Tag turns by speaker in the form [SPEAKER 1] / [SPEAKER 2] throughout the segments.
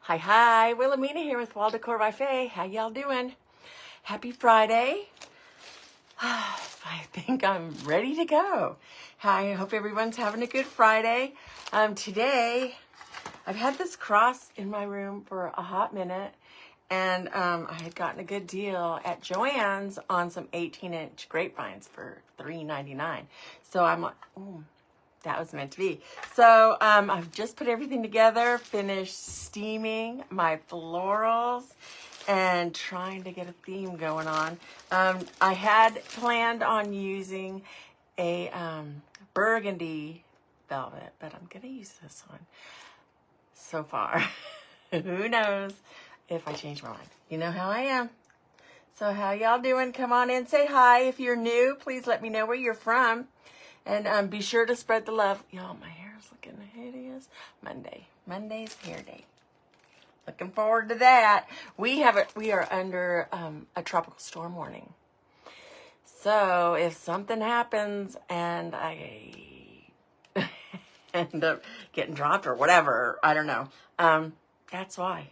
[SPEAKER 1] Hi, Wilhelmina here with Wall Decor by Faye. How y'all doing? Happy Friday. I think I'm ready to go. Hi, I hope everyone's having a good Friday. Today, I've had this cross in my room for a hot minute, and I had gotten a good deal at Joann's on some 18-inch grapevines for $3.99. So I'm like, ooh, that was meant to be. So I've just put everything together, finished steaming my florals, and trying to get a theme going on. I had planned on using a burgundy velvet, but I'm going to use this one so far. Who knows if I change my mind. You know how I am. So how y'all doing? Come on in, say hi. If you're new, please let me know where you're from. And be sure to spread the love. Y'all, my hair is looking hideous. Monday's hair day. Looking forward to that. We are under a tropical storm warning. So if something happens and I end up getting dropped or whatever, I don't know. That's why.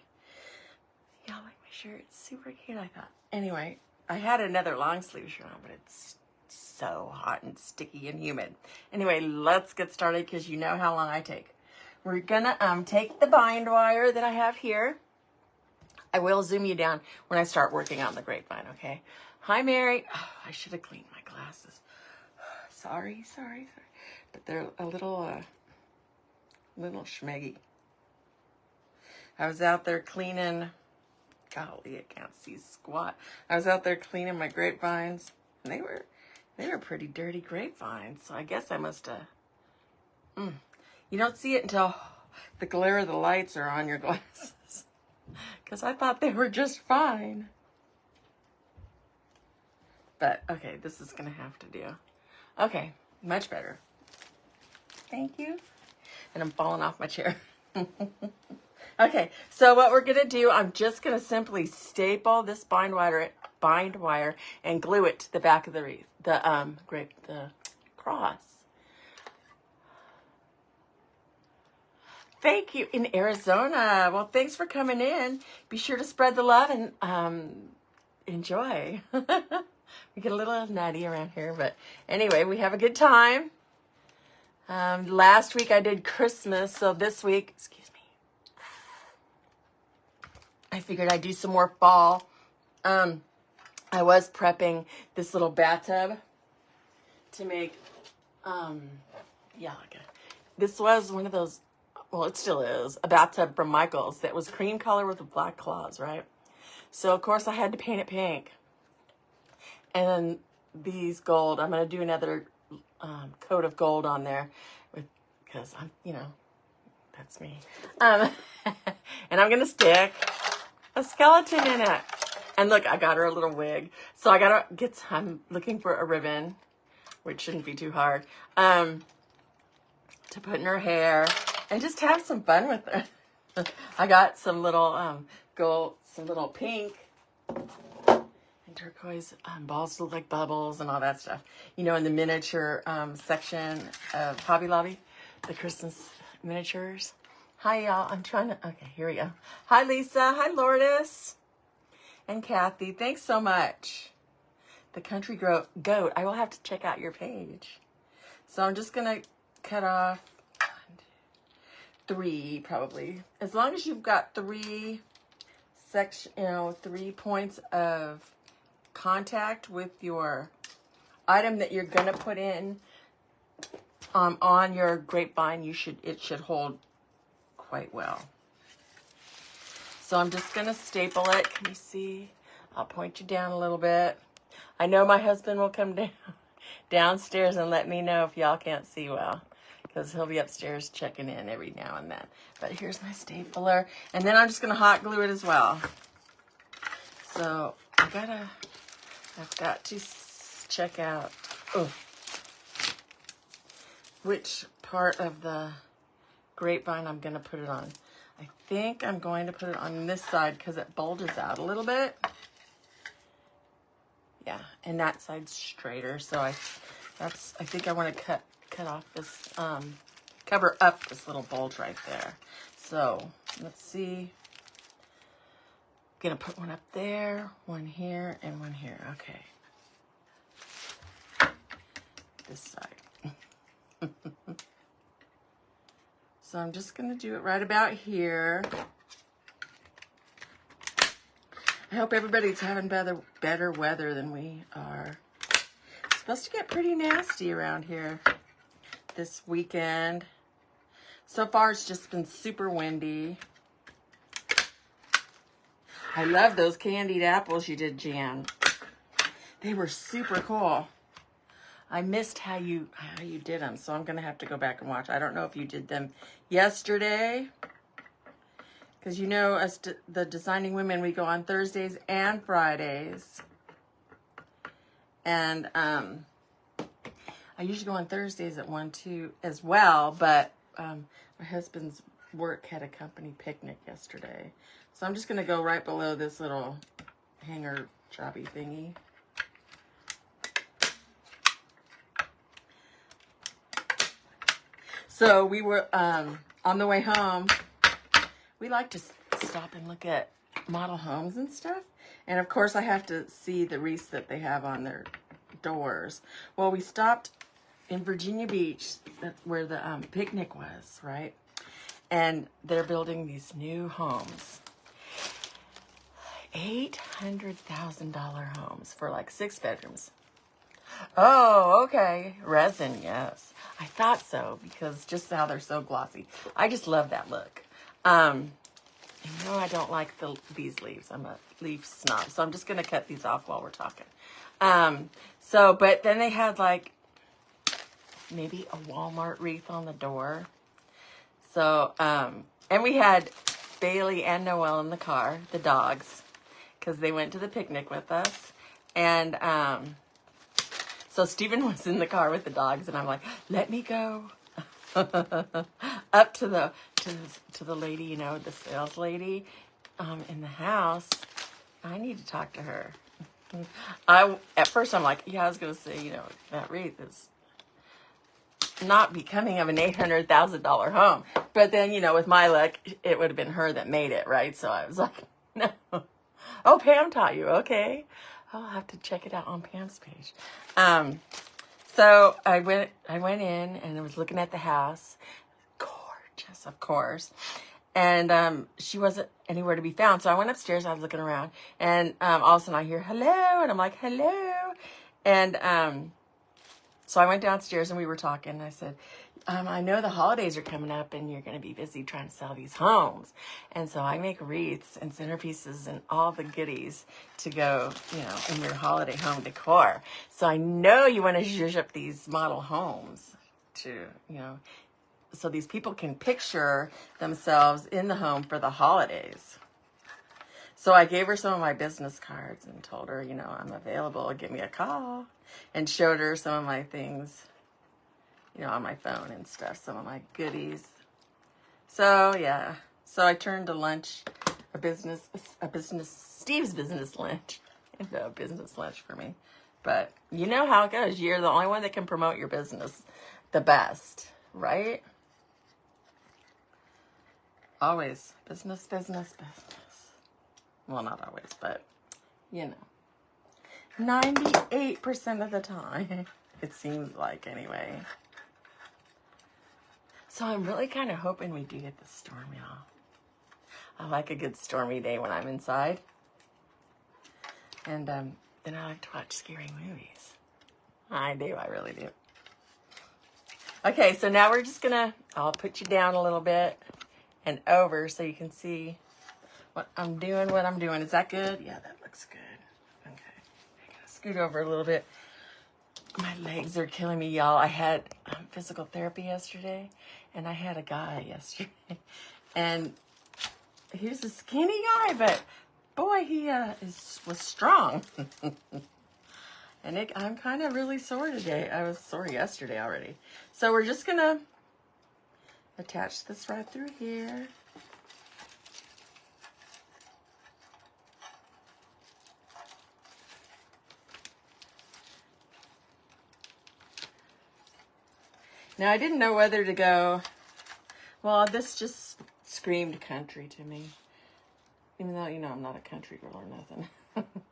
[SPEAKER 1] Y'all like my shirt? It's super cute, I thought. Anyway, I had another long sleeve shirt on, but it's so hot and sticky and humid. Anyway, let's get started because you know how long I take. We're gonna take the bind wire that I have here. I will zoom you down when I start working on the grapevine, okay? Hi, Mary. Oh, I should have cleaned my glasses. Sorry. But they're a little schmeggy. I was out there cleaning. Golly, I can't see squat. I was out there cleaning my grapevines, and they were pretty dirty grapevines, so I guess I must have... You don't see it until the glare of the lights are on your glasses, because I thought they were just fine. But, okay, this is going to have to do. Okay, much better. Thank you. And I'm falling off my chair. Okay, so what we're going to do, I'm just going to simply staple this bind wire and glue it to the back of the wreath, the cross. Thank you, in Arizona. Well, thanks for coming in. Be sure to spread the love and enjoy. We get a little nutty around here, but anyway, we have a good time. Last week I did Christmas, so this week, excuse me, I figured I'd do some more fall. I was prepping this little bathtub to make, this was one of those, well, it still is, a bathtub from Michael's that was cream color with the black claws, right? So, of course, I had to paint it pink. And then these gold, I'm going to do another coat of gold on there because I'm, that's me. And I'm going to stick a skeleton in it. And look, I got her a little wig. So I'm looking for a ribbon, which shouldn't be too hard, to put in her hair and just have some fun with her. I got some little gold, some little pink and turquoise balls to look like bubbles and all that stuff. You know, in the miniature section of Hobby Lobby, the Christmas miniatures. Hi, y'all. Okay, here we go. Hi, Lisa. Hi, Lourdes. And Kathy. Thanks so much. The Country Goat. I will have to check out your page. So I'm just going to cut off 3, probably. As long as you've got 3 points of contact with your item that you're going to put in on your grapevine, it should hold quite well. So I'm just going to staple it. Can you see? I'll point you down a little bit. I know my husband will come downstairs and let me know if y'all can't see well, because he'll be upstairs checking in every now and then. But here's my stapler. And then I'm just going to hot glue it as well. So I've got to check out which part of the grapevine I'm going to put it on. I think I'm going to put it on this side because it bulges out a little bit. Yeah, and that side's straighter. So I think I want to cut off this, cover up this little bulge right there. So let's see. Gonna put one up there, one here, and one here. Okay. This side. So I'm just gonna do it right about here. I hope everybody's having better weather than we are. It's supposed to get pretty nasty around here this weekend. So far, it's just been super windy. I love those candied apples you did, Jan. They were super cool. I missed how you did them, so I'm gonna have to go back and watch. I don't know if you did them yesterday, because you know, us the Designing Women, we go on Thursdays and Fridays, and I usually go on Thursdays at 1, 2 as well, but my husband's work had a company picnic yesterday. So I'm just going to go right below this little hanger jobby thingy. So we were on the way home. We like to stop and look at model homes and stuff. And of course I have to see the wreaths that they have on their doors. Well, we stopped in Virginia Beach where the picnic was, right? And they're building these new homes. $800,000 homes for like 6 bedrooms. Oh, okay. Resin, yes. I thought so, because just how they're so glossy. I just love that look. You know, I don't like these leaves. I'm a leaf snob, so I'm just going to cut these off while we're talking. But then they had like maybe a Walmart wreath on the door. So, and we had Bailey and Noelle in the car, the dogs, because they went to the picnic with us. And so Stephen was in the car with the dogs, and I'm like, let me go up to the lady, you know, the sales lady in the house. I need to talk to her. At first I'm like, yeah, I was gonna say, you know, that wreath is not becoming of an $800,000 home. But then, you know, with my luck, it would have been her that made it, right? So I was like, no. Oh, Pam taught you. Okay. I'll have to check it out on Pam's page. So I went in and I was looking at the house. Gorgeous, of course. And she wasn't anywhere to be found. So I went upstairs. I was looking around. And all of a sudden I hear, hello. And I'm like, hello. And so I went downstairs and we were talking. And I said, I know the holidays are coming up and you're going to be busy trying to sell these homes. And so I make wreaths and centerpieces and all the goodies to go, you know, in your holiday home decor. So I know you want to zhuzh up these model homes to, you know, so these people can picture themselves in the home for the holidays. So I gave her some of my business cards and told her, you know, I'm available. Give me a call. And showed her some of my things, you know, on my phone and stuff, some of my goodies. So, yeah. So I turned to lunch, Steve's business lunch into a business lunch for me. But you know how it goes. You're the only one that can promote your business the best, right? Always. Business, business, business. Well, not always, but, you know. 98% of the time, it seems like, anyway. So I'm really kind of hoping we do get the storm, y'all. I like a good stormy day when I'm inside. And then I like to watch scary movies. I do, I really do. Okay, so now we're just I'll put you down a little bit and over so you can see what I'm doing. Is that good? Yeah, that looks good. Okay. I gotta scoot over a little bit. My legs are killing me, y'all. I had physical therapy yesterday, and I had a guy yesterday. And he was a skinny guy, but boy, he was strong. And I'm kind of really sore today. I was sore yesterday already. So we're just going to attach this right through here. Now, I didn't know whether to go, well, this just screamed country to me. even though, you know, I'm not a country girl or nothing.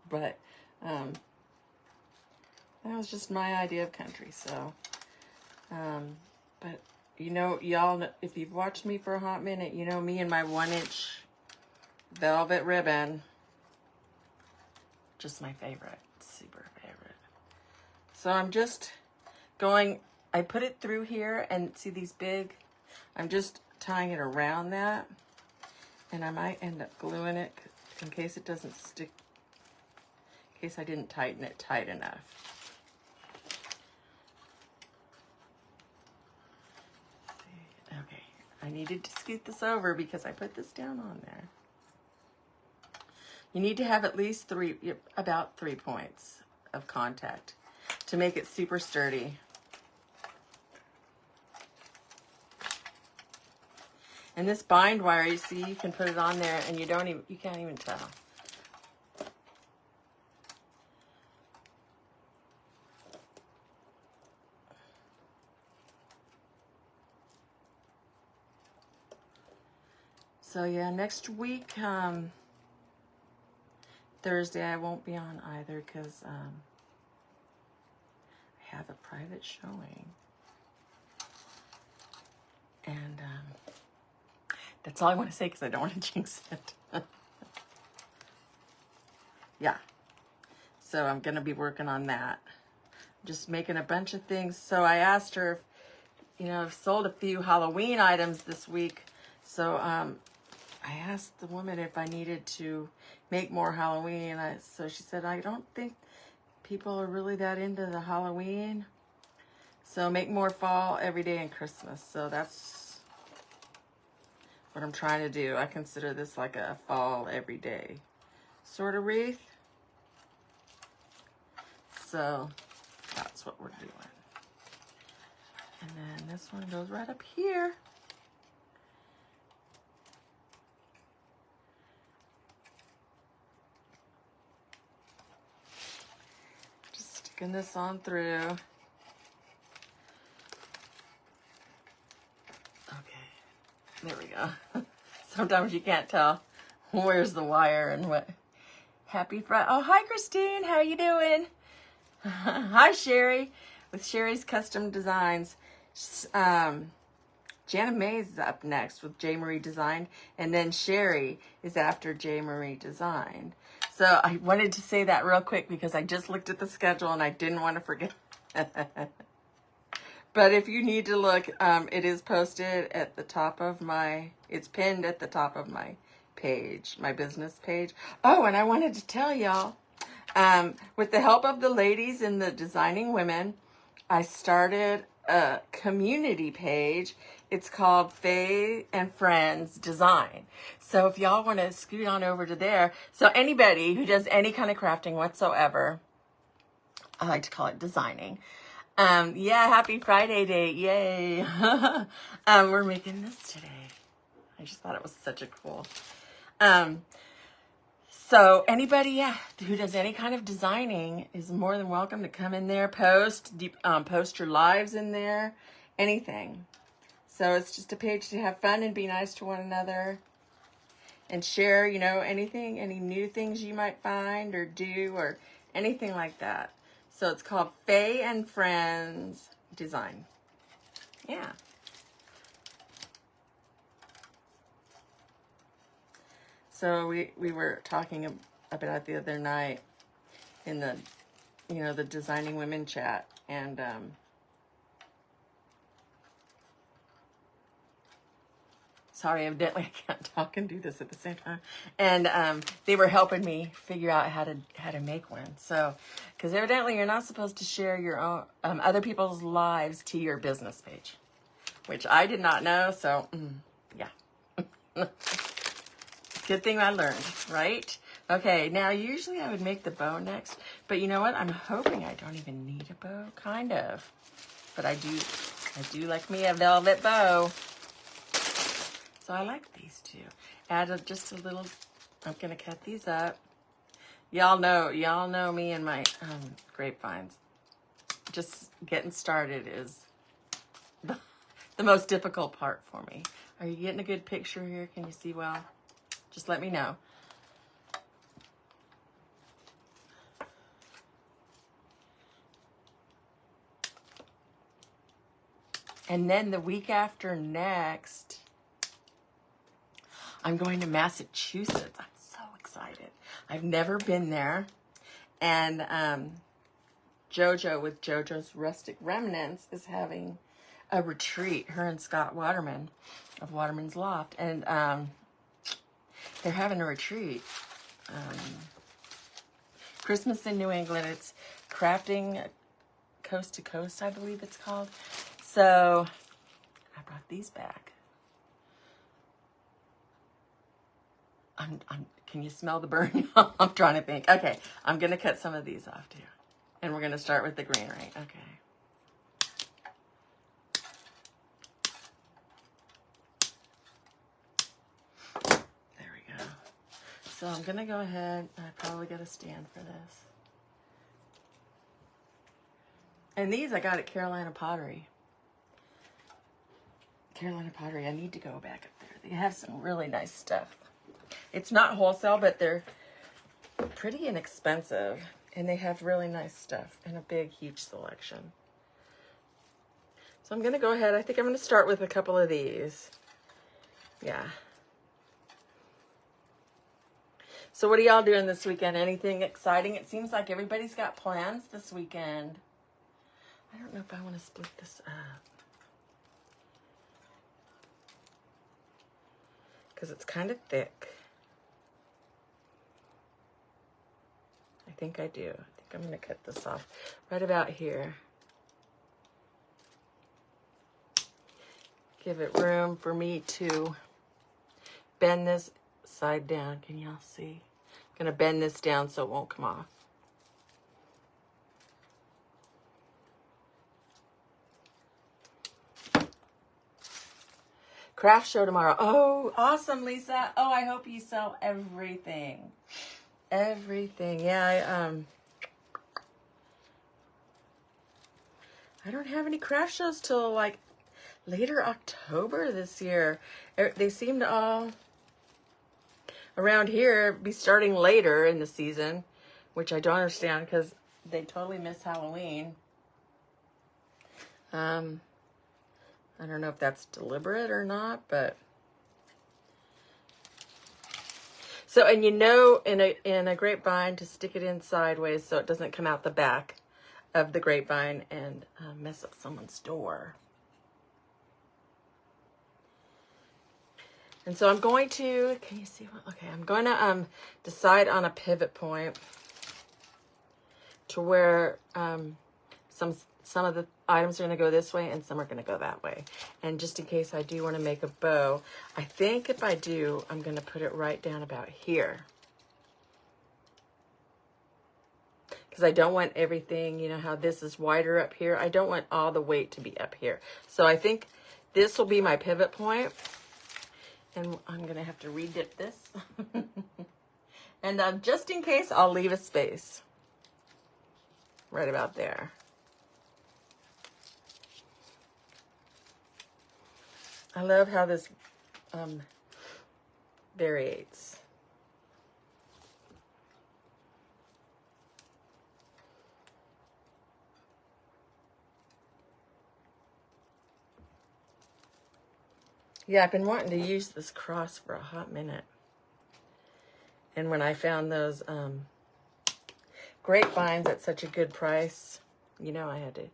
[SPEAKER 1] But that was just my idea of country. So, but you know, y'all, if you've watched me for a hot minute, you know me and my 1-inch velvet ribbon. Just my favorite, super favorite. So I'm just going, I put it through here and see these big, I'm just tying it around that. And I might end up gluing it in case it doesn't stick, in case I didn't tighten it tight enough. Okay, I needed to scoot this over because I put this down on there. You need to have at least about 3 points of contact to make it super sturdy. And this bind wire, you see, you can put it on there and you can't even tell. So yeah, next week, Thursday, I won't be on either because I have a private showing. And that's all I want to say because I don't want to jinx it. Yeah. So I'm going to be working on that. Just making a bunch of things. So I asked her, if, you know, I've sold a few Halloween items this week. So I asked the woman if I needed to make more Halloween. So she said, I don't think people are really that into the Halloween. So make more fall, every day, and Christmas. So that's what I'm trying to do. I consider this like a fall, everyday sort of wreath. So that's what we're doing. And then this one goes right up here. Just sticking this on through. Okay, there we go. Sometimes you can't tell where's the wire and what. Happy Friday. Oh, hi, Christine. How you doing? Hi, Sherry, with Sherry's Custom Designs. Jana Mays is up next with J. Marie Designed, and then Sherry is after J. Marie Designed. So I wanted to say that real quick because I just looked at the schedule and I didn't want to forget. But if you need to look, it is posted at the top of it's pinned at the top of my page, my business page. Oh, and I wanted to tell y'all, with the help of the ladies in the Designing Women, I started a community page. It's called Faye and Friends Design. So if y'all want to scoot on over to there, so anybody who does any kind of crafting whatsoever, I like to call it designing. Yeah, happy Friday day. Yay. We're making this today. I just thought it was such a cool, so anybody, who does any kind of designing is more than welcome to come in there, post your lives in there, anything. So it's just a page to have fun and be nice to one another and share, you know, anything, any new things you might find or do or anything like that. So it's called Faye and Friends Design. Yeah. So we were talking about it the other night in the, you know, the Designing Women chat, and sorry, evidently I can't talk and do this at the same time. And they were helping me figure out how to make one. So, because evidently you're not supposed to share your own other people's lives to your business page, which I did not know. So, yeah. Good thing I learned, right? Okay, now usually I would make the bow next, but you know what? I'm hoping I don't even need a bow, kind of. But I do like me a velvet bow. So I like these two. Add just a little, I'm gonna cut these up. Y'all know me and my grapevines. Just getting started is the most difficult part for me. Are you getting a good picture here? Can you see well? Just let me know. And then the week after next, I'm going to Massachusetts. I'm so excited. I've never been there. And JoJo with JoJo's Rustic Remnants is having a retreat, her and Scott Waterman of Waterman's Loft. And they're having a retreat. Christmas in New England. It's crafting coast to coast, I believe it's called. So I brought these back. Can you smell the burn? I'm trying to think. Okay, I'm going to cut some of these off too. And we're going to start with the green, right? Okay. There we go. So I'm going to go ahead. I probably got a stand for this. And these I got at Carolina Pottery. Carolina Pottery. I need to go back up there. They have some really nice stuff. It's not wholesale, but they're pretty inexpensive. And they have really nice stuff and a big, huge selection. So I'm going to go ahead. I think I'm going to start with a couple of these. Yeah. So what are y'all doing this weekend? Anything exciting? It seems like everybody's got plans this weekend. I don't know if I want to split this up. Because it's kind of thick. I think I do. I think I'm going to cut this off right about here. Give it room for me to bend this side down. Can y'all see? I'm going to bend this down so it won't come off. Craft show tomorrow. Oh, awesome, Lisa. Oh, I hope you sell everything. Everything. Yeah, I don't have any craft shows till like later October this year. They seem to all around here be starting later in the season, which I don't understand because they totally miss Halloween. I don't know if that's deliberate or not, but so, and you know, in a grapevine to stick it in sideways so it doesn't come out the back of the grapevine and mess up someone's door. And so I'm going to, can you see what? Okay, I'm going to decide on a pivot point to where some of the items are going to go this way and some are going to go that way. And just in case I do want to make a bow, I think if I do, I'm going to put it right down about here. Because I don't want everything, you know how this is wider up here. I don't want all the weight to be up here. So I think this will be my pivot point. And I'm going to have to redip this. And just in case, I'll leave a space right about there. I love how this variates. Yeah, I've been wanting to use this cross for a hot minute. And when I found those grapevines at such a good price, you know, I had to,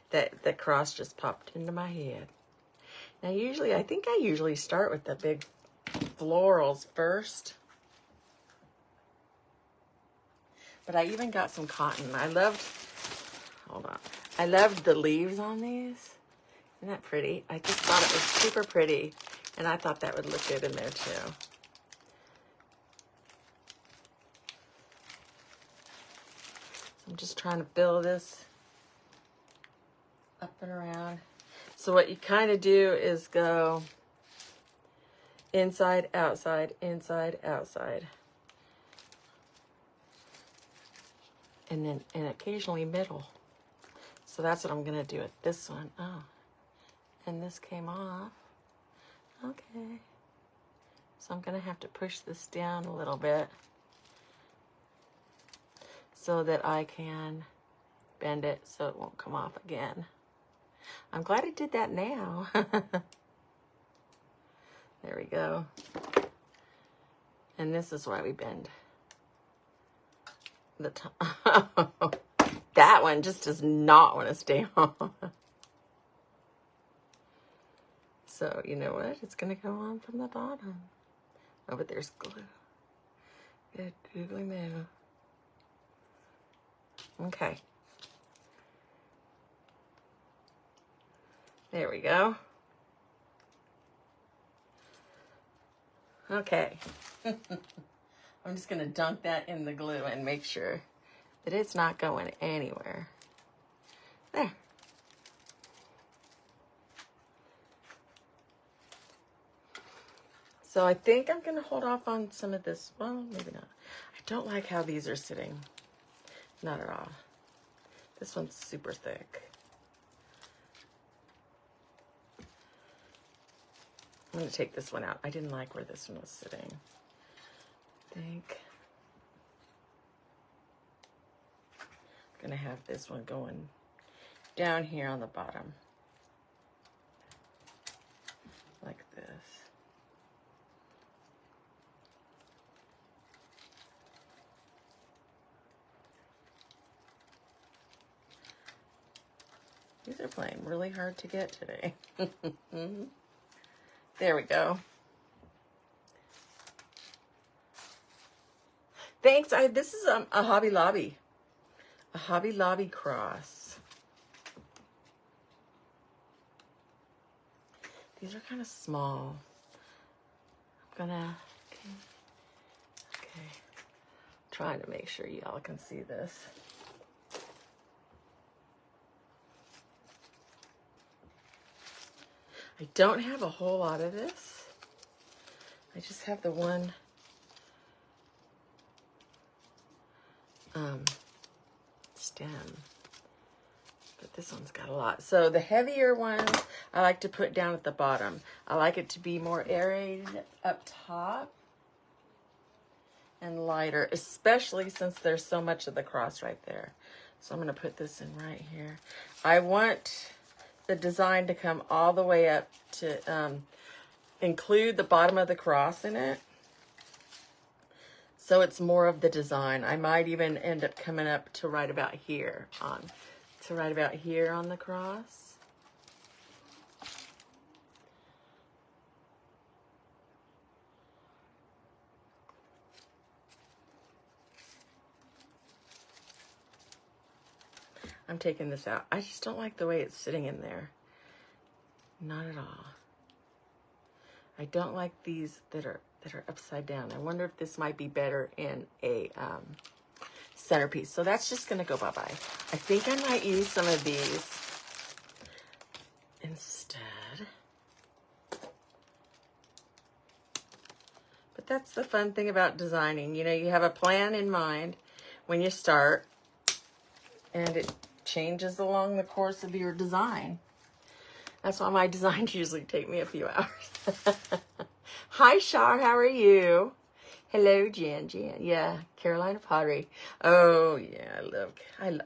[SPEAKER 1] that cross just popped into my head. Now, usually, I think I usually start with the big florals first. But I even got some cotton. I loved the leaves on these. Isn't that pretty? I just thought it was super pretty. And I thought that would look good in there, too. So I'm just trying to fill this up and around. So what you kind of do is go inside, outside, inside, outside. And then, and occasionally middle. So that's what I'm going to do with this one. Oh, and this came off. Okay. So I'm going to have to push this down a little bit so that I can bend it so it won't come off again. I'm glad it did that now. There we go. And this is why we bend the top. That one just does not want to stay on. So, you know what? It's going to go on from the bottom. Oh, but there's glue. Good googly moo. Okay. There we go. Okay. I'm just going to dunk that in the glue and make sure that it's not going anywhere. There. So I think I'm going to hold off on some of this. Well, maybe not. I don't like how these are sitting. Not at all. This one's super thick. I'm going to take this one out. I didn't like where this one was sitting. I think I'm going to have this one going down here on the bottom. Like this. These are playing really hard to get today. There we go. Thanks. This is a Hobby Lobby. A Hobby Lobby cross. These are kind of small. I'm gonna, okay. Trying to make sure y'all can see this. I don't have a whole lot of this. I just have the one stem. But this one's got a lot. So the heavier ones I like to put down at the bottom. I like it to be more aerated up top and lighter, especially since there's so much of the cross right there. So I'm going to put this in right here. I want the design to come all the way up to include the bottom of the cross in it. So it's more of the design. I might even end up coming up to right about here on the cross. I'm taking this out. I just don't like the way it's sitting in there. Not at all. I don't like these that are upside down. I wonder if this might be better in a centerpiece. So that's just going to go bye-bye. I think I might use some of these instead. But that's the fun thing about designing. You know, you have a plan in mind when you start, and it changes along the course of your design. That's why my designs usually take me a few hours. Hi, Shar, how are you? Hello, Jan. Yeah, Carolina Pottery. Oh, yeah,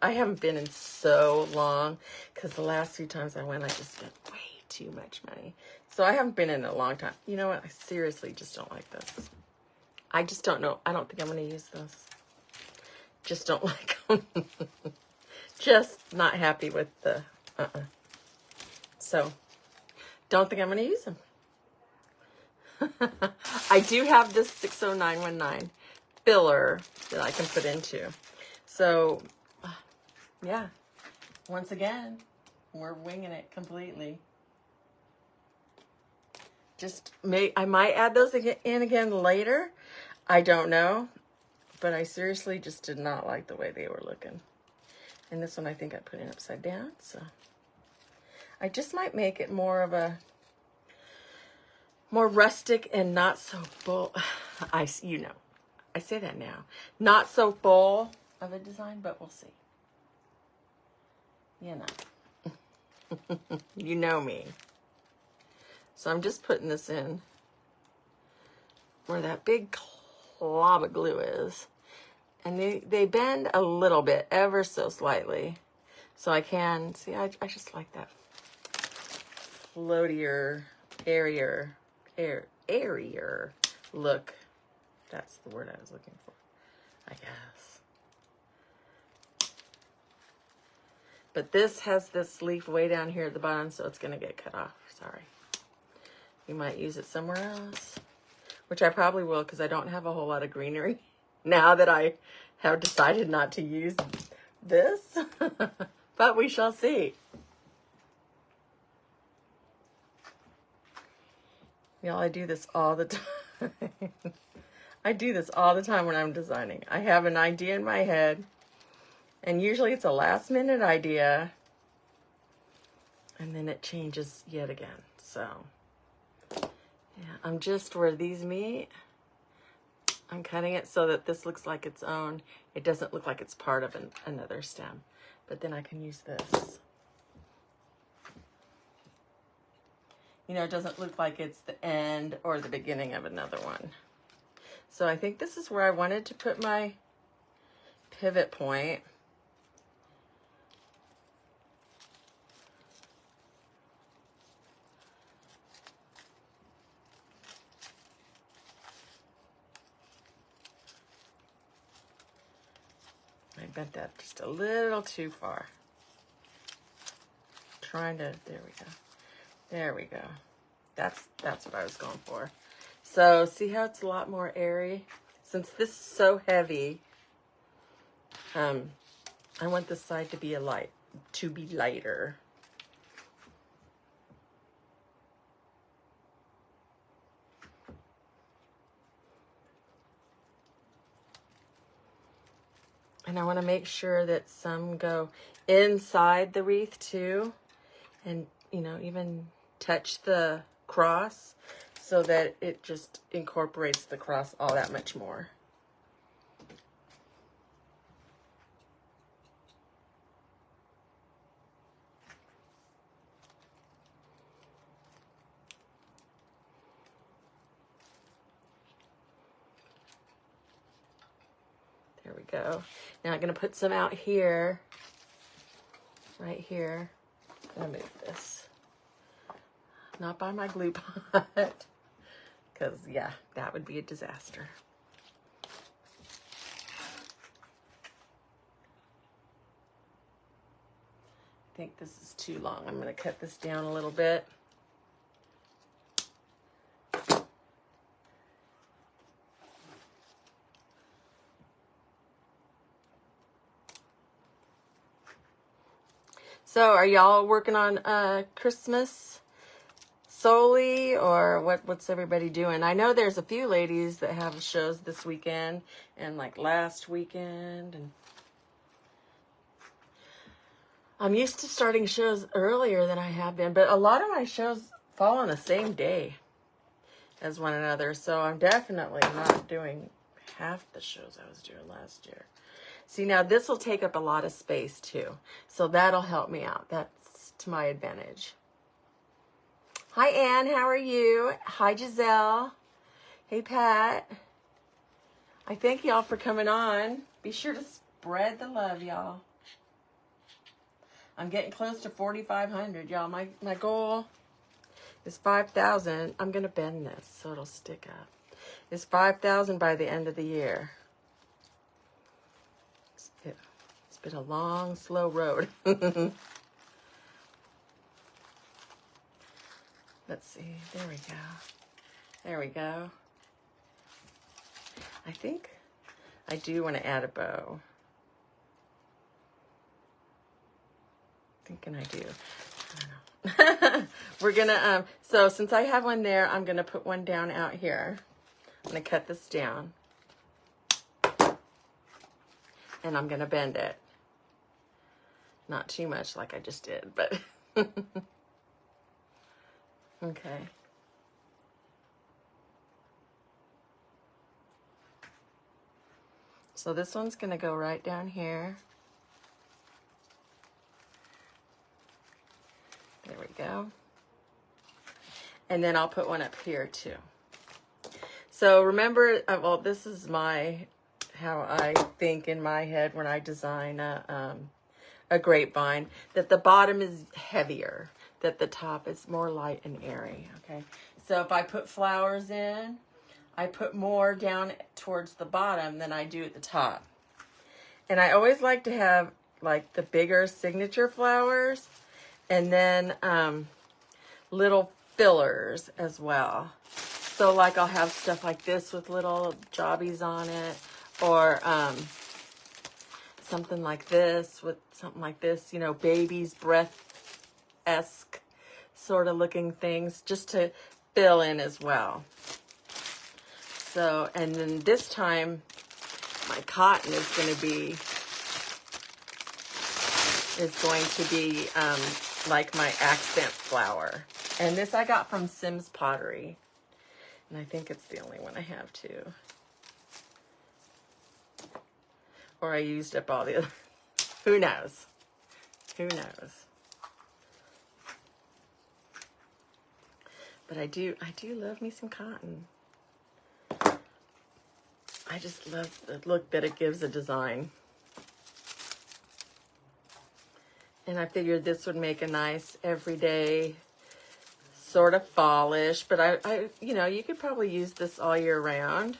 [SPEAKER 1] I haven't been in so long because the last few times I went, I just spent way too much money. So I haven't been in a long time. You know what? I seriously just don't like this. I just don't know. I don't think I'm going to use this. Just don't like them. Just not happy with the, So, don't think I'm going to use them. I do have this 60919 filler that I can put into. So, yeah. Once again, we're winging it completely. I might add those in again later. I don't know. But I seriously just did not like the way they were looking. And this one I think I put in upside down. So I just might make it more rustic and not so full. I say that now. Not so full of a design, but we'll see. You know. You know me. So I'm just putting this in where that big glob of glue is. And they bend a little bit, ever so slightly. So I can, see, I just like that floatier, airier look. That's the word I was looking for, I guess. But this has this leaf way down here at the bottom, so it's going to get cut off. Sorry. You might use it somewhere else, which I probably will because I don't have a whole lot of greenery now that I have decided not to use this. But we shall see. Y'all, I do this all the time. I do this all the time when I'm designing. I have an idea in my head, and usually it's a last minute idea, and then it changes yet again. So, yeah, I'm just where these meet. I'm cutting it so that this looks like its own. It doesn't look like it's part of another stem, but then I can use this. You know, it doesn't look like it's the end or the beginning of another one. So I think this is where I wanted to put my pivot point. I bent that just a little too far. Trying to, there we go. There we go. That's what I was going for. So see how it's a lot more airy? Since this is so heavy, I want this side to be lighter. And I want to make sure that some go inside the wreath too, and you know, even touch the cross so that it just incorporates the cross all that much more. There we go. Now I'm going to put some out here, right here. I'm going to move this. Not by my glue pot, because yeah, that would be a disaster. I think this is too long. I'm going to cut this down a little bit. So are y'all working on Christmas solely, or what's everybody doing? I know there's a few ladies that have shows this weekend and like last weekend, and I'm used to starting shows earlier than I have been, but a lot of my shows fall on the same day as one another, so I'm definitely not doing half the shows I was doing last year. See, now this will take up a lot of space too, so that'll help me out. That's to my advantage. Hi, Ann. How are you? Hi, Giselle. Hey, Pat. I thank y'all for coming on. Be sure to spread the love, y'all. I'm getting close to 4,500, y'all. My goal is 5,000. I'm going to bend this so it'll stick up. It's 5,000 by the end of the year. It's been a long, slow road. Let's see. There we go. There we go. I think I do want to add a bow. Thinking I do. I don't know. We're going to, so since I have one there, I'm going to put one down out here. I'm going to cut this down. And I'm going to bend it. Not too much like I just did, but okay. So this one's going to go right down here. There we go. And then I'll put one up here too. So remember, well, this is how I think in my head when I design a grapevine, that the bottom is heavier. that the top is more light and airy, okay? So if I put flowers in, I put more down towards the bottom than I do at the top. And I always like to have like the bigger signature flowers and then little fillers as well. So like I'll have stuff like this with little jobbies on it, or something like this with something like this, you know, baby's breath-esque sort of looking things, just to fill in as well. So, and then this time my cotton is going to be like my accent flower. And this I got from Sims Pottery. And I think it's the only one I have too. Or I used up all the other. Who knows? Who knows? But I do love me some cotton. I just love the look that it gives a design. And I figured this would make a nice everyday sort of fallish, but I you know, you could probably use this all year round.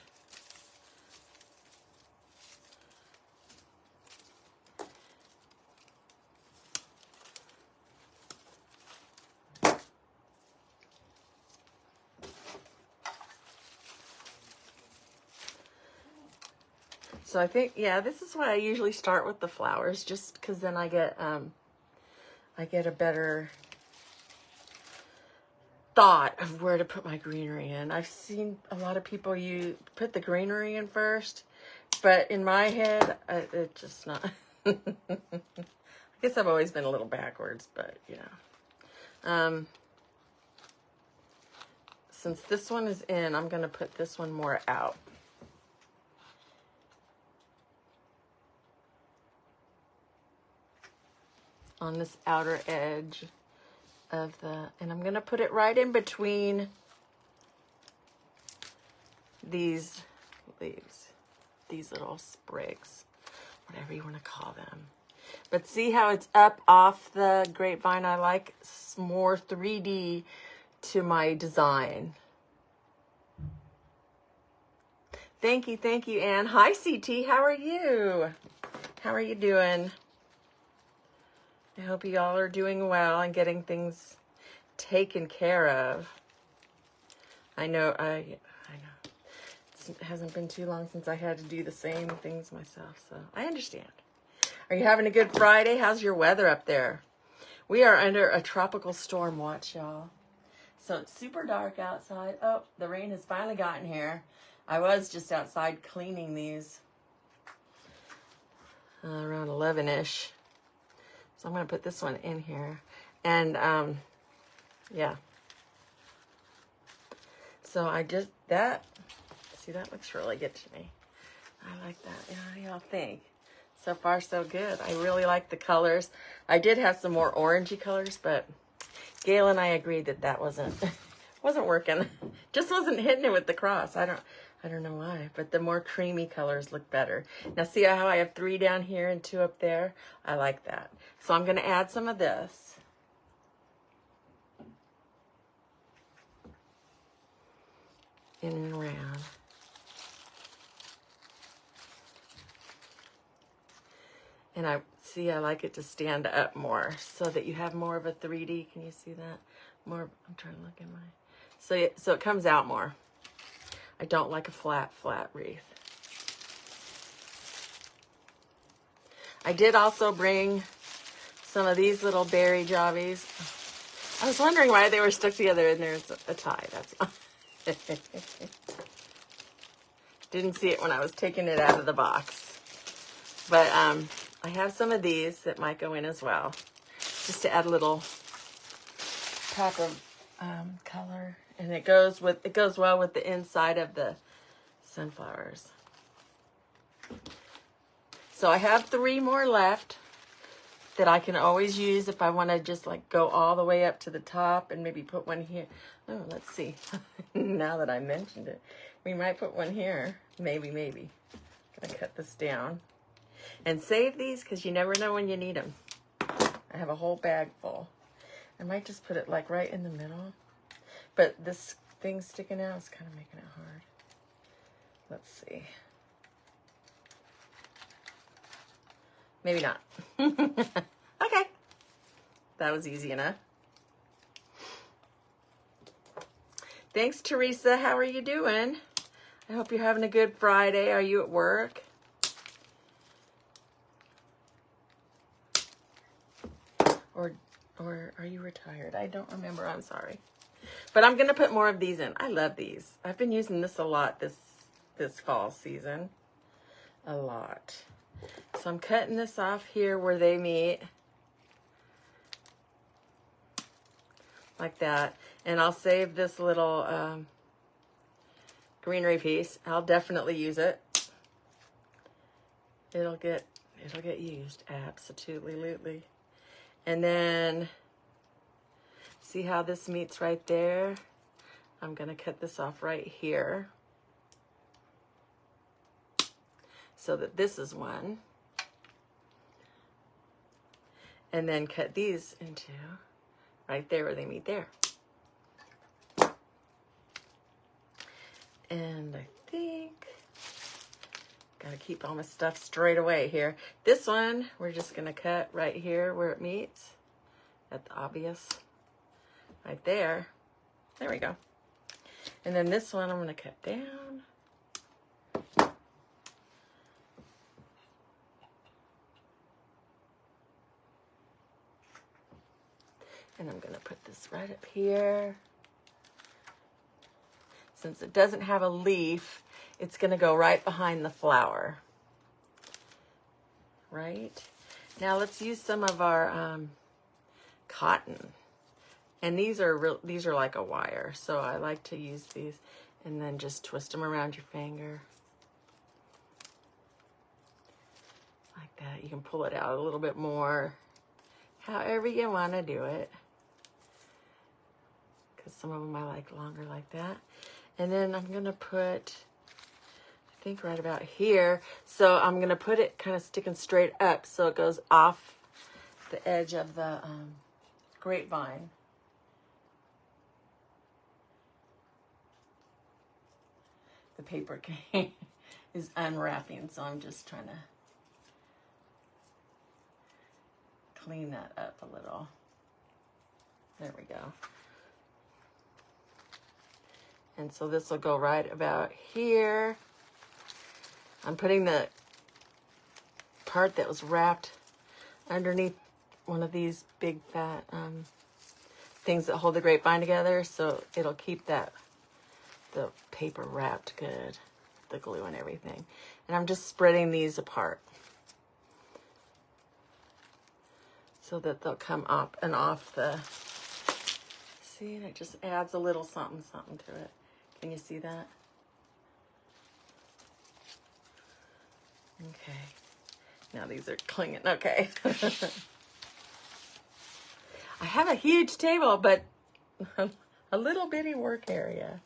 [SPEAKER 1] So I think, yeah, this is why I usually start with the flowers, just because then I get a better thought of where to put my greenery in. I've seen a lot of people put the greenery in first, but in my head, it's just not. I guess I've always been a little backwards, but yeah. Since this one is in, I'm going to put this one more out. On this outer edge of and I'm going to put it right in between these leaves, these little sprigs, whatever you want to call them. But see how it's up off the grapevine? I like more 3D to my design. Thank you, Anne. Hi, CT. How are you? How are you doing? I hope you all are doing well and getting things taken care of. I know. It hasn't been too long since I had to do the same things myself, so I understand. Are you having a good Friday? How's your weather up there? We are under a tropical storm watch, y'all. So it's super dark outside. Oh, the rain has finally gotten here. I was just outside cleaning these around 11-ish. So I'm going to put this one in here. And, yeah. So see, that looks really good to me. I like that. Yeah, what do y'all think? So far, so good. I really like the colors. I did have some more orangey colors, but Gail and I agreed that wasn't working. Just wasn't hitting it with the cross. I don't know why, but the more creamy colors look better. Now see how I have 3 down here and 2 up there? I like that. So I'm going to add some of this. In and around. And I like it to stand up more so that you have more of a 3D. Can you see that? More, I'm trying to look in my, so it comes out more. I don't like a flat wreath. I did also bring some of these little berry jobbies. I was wondering why they were stuck together and there's a tie. That's all. Didn't see it when I was taking it out of the box. But I have some of these that might go in as well. Just to add a little pop of color. And it goes well with the inside of the sunflowers. So I have 3 more left that I can always use if I want to just like go all the way up to the top and maybe put one here. Oh, let's see. Now that I mentioned it, we might put one here. Maybe. Gonna cut this down and save these because you never know when you need them. I have a whole bag full. I might just put it like right in the middle. But this thing sticking out is kind of making it hard. Let's see. Maybe not. Okay. That was easy enough. Thanks, Teresa. How are you doing? I hope you're having a good Friday. Are you at work? Or are you retired? I don't remember. I'm sorry. But I'm going to put more of these in. I love these. I've been using this a lot this fall season. A lot. So I'm cutting this off here where they meet. Like that. And I'll save this little greenery piece. I'll definitely use it. It'll get used. Absolutely. And then, see how this meets right there? I'm going to cut this off right here. So that this is one. And then cut these into right there where they meet there. And I think, gotta keep all my stuff straight away here. This one, we're just gonna cut right here where it meets. That's obvious. Right there. There we go. And then this one I'm gonna cut down. And I'm gonna put this right up here. Since it doesn't have a leaf, it's gonna go right behind the flower. Right? Now let's use some of our cotton. And these are like a wire, so I like to use these and then just twist them around your finger. Like that. You can pull it out a little bit more, however you want to do it. Because some of them I like longer like that. And then I'm going to put, I think right about here. So I'm going to put it kind of sticking straight up so it goes off the edge of the grapevine. The paper is unwrapping, so I'm just trying to clean that up a little. There we go. And so this will go right about here. I'm putting the part that was wrapped underneath one of these big fat things that hold the grapevine together, so it'll keep the paper wrapped good, the glue and everything. And I'm just spreading these apart so that they'll come up and off the, see, and it just adds a little something to it. Can you see that? Okay. Now these are clinging. Okay. I have a huge table, but a little bitty work area.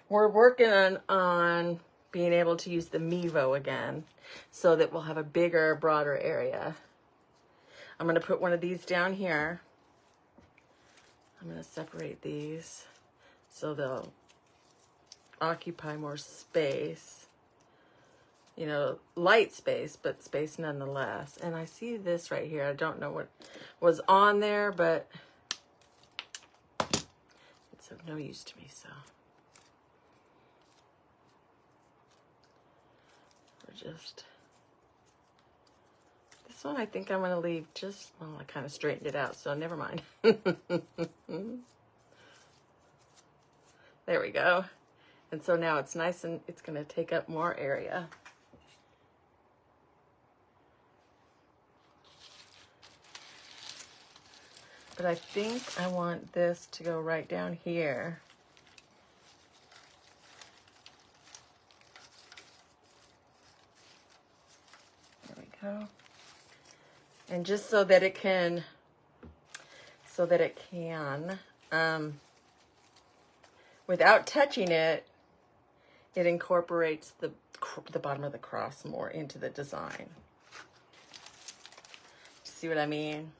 [SPEAKER 1] We're working on being able to use the Mevo again so that we'll have a bigger, broader area. I'm going to put one of these down here. I'm going to separate these so they'll occupy more space. You know, light space, but space nonetheless. And I see this right here. I don't know what was on there, but it's of no use to me, so. We're just, this one I think I'm going to leave just, well, I kind of straightened it out, so never mind. There we go. And so now it's nice and it's going to take up more area. But I think I want this to go right down here. There we go. And just so that it can, without touching it, it incorporates the bottom of the cross more into the design. See what I mean?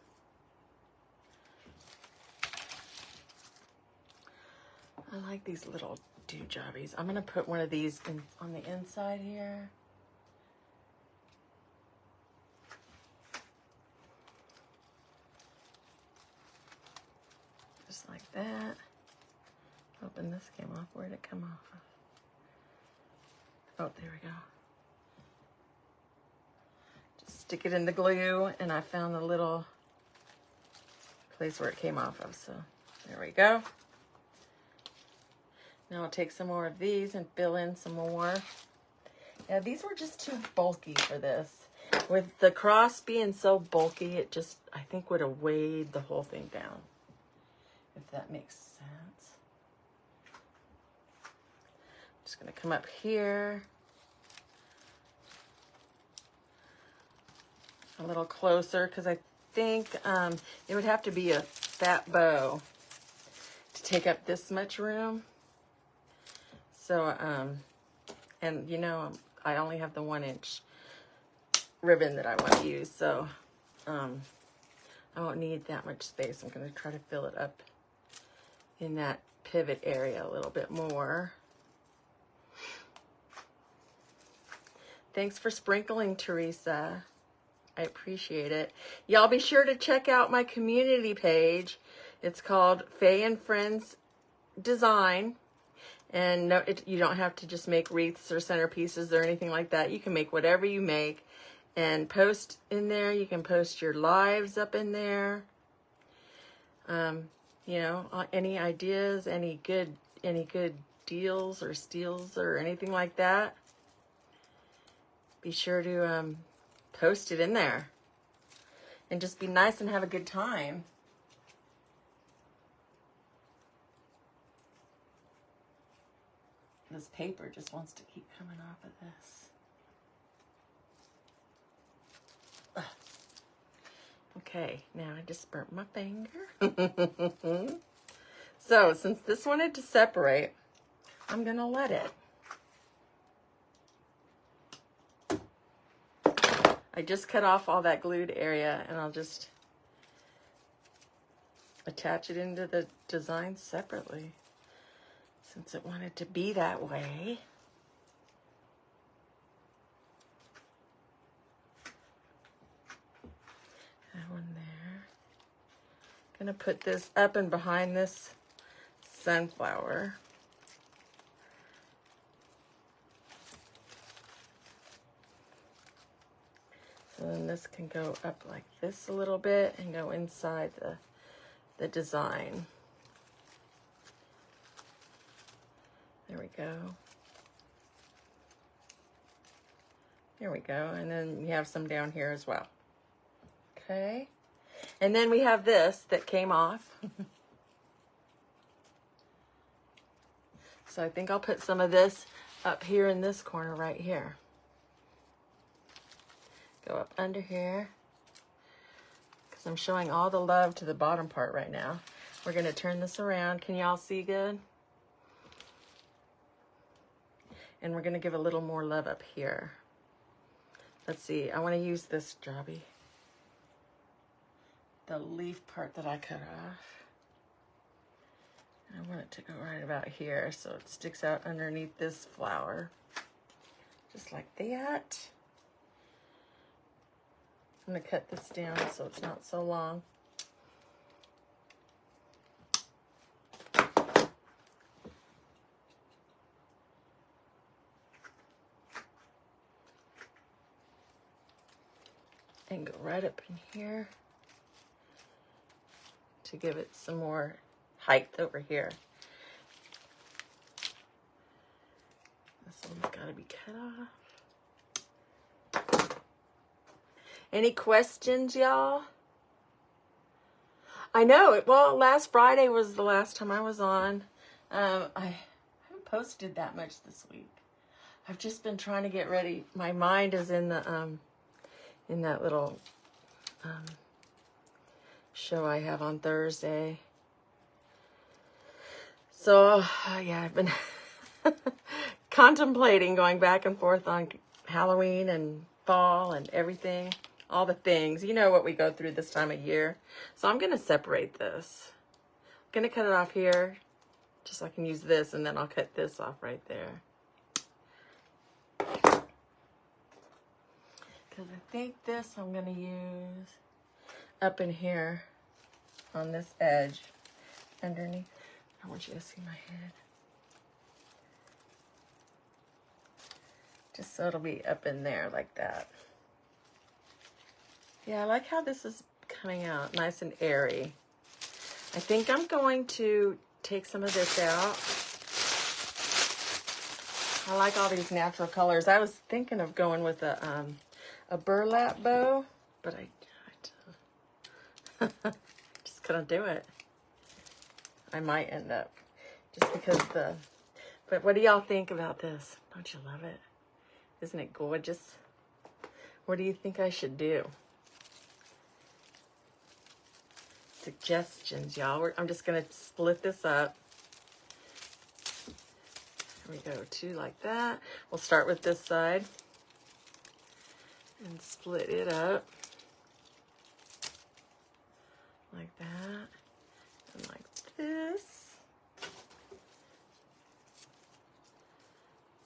[SPEAKER 1] I like these little do-jobbies. I'm gonna put one of these on the inside here. Just like that. Hoping this came off. Where'd it come off of? Oh, there we go. Just stick it in the glue, and I found the little place where it came off of, so there we go. Now I'll take some more of these and fill in some more. Yeah, these were just too bulky for this. With the cross being so bulky, it just, I think, would have weighed the whole thing down, if that makes sense. Just gonna come up here a little closer, because I think it would have to be a fat bow to take up this much room. So, and you know, I only have the 1-inch ribbon that I want to use, so I won't need that much space. I'm going to try to fill it up in that pivot area a little bit more. Thanks for sprinkling, Teresa. I appreciate it. Y'all be sure to check out my community page. It's called Faye and Friends Design. And no, you don't have to just make wreaths or centerpieces or anything like that. You can make whatever you make and post in there. You can post your lives up in there. You know, any ideas, any good deals or steals or anything like that. Be sure to post it in there. And just be nice and have a good time. This paper just wants to keep coming off of this. Ugh. Okay, now I just burnt my finger. So, since this wanted to separate, I'm going to let it. I just cut off all that glued area, and I'll just attach it into the design separately, since it wanted to be that way. That one there. Gonna put this up and behind this sunflower. So then this can go up like this a little bit and go inside the design. There we go. There we go. And then you have some down here as well. Okay. And then we have this that came off. So I think I'll put some of this up here in this corner right here. Go up under here, because I'm showing all the love to the bottom part right now. We're going to turn this around. Can y'all see good? And we're going to give a little more love up here. Let's see. I want to use this jobby. The leaf part that I cut off. I want it to go right about here so it sticks out underneath this flower. Just like that. I'm going to cut this down so it's not so long. And go right up in here to give it some more height over here. This one's got to be cut off. Any questions, y'all? I know it. Well, last Friday was the last time I was on. I haven't posted that much this week. I've just been trying to get ready. My mind is in the in that little show I have on Thursday. So yeah, I've been contemplating going back and forth on Halloween and fall and everything. All the things. You know what we go through this time of year. So I'm going to separate this. I'm going to cut it off here Just so I can use this, and then I'll cut this off right there. Because I think this I'm going to use up in here on this edge underneath. I want you to see my head. Just so it'll be up in there like that. Yeah, I like how this is coming out nice and airy. I think I'm going to take some of this out. I like all these natural colors. I was thinking of going with a burlap bow, but I just couldn't do it. I might end up just because but what do y'all think about this? Don't you love it? Isn't it gorgeous? What do you think I should do? Suggestions, y'all. I'm just going to split this up. Here we go, 2 like that. We'll start with this side and split it up like that and like this.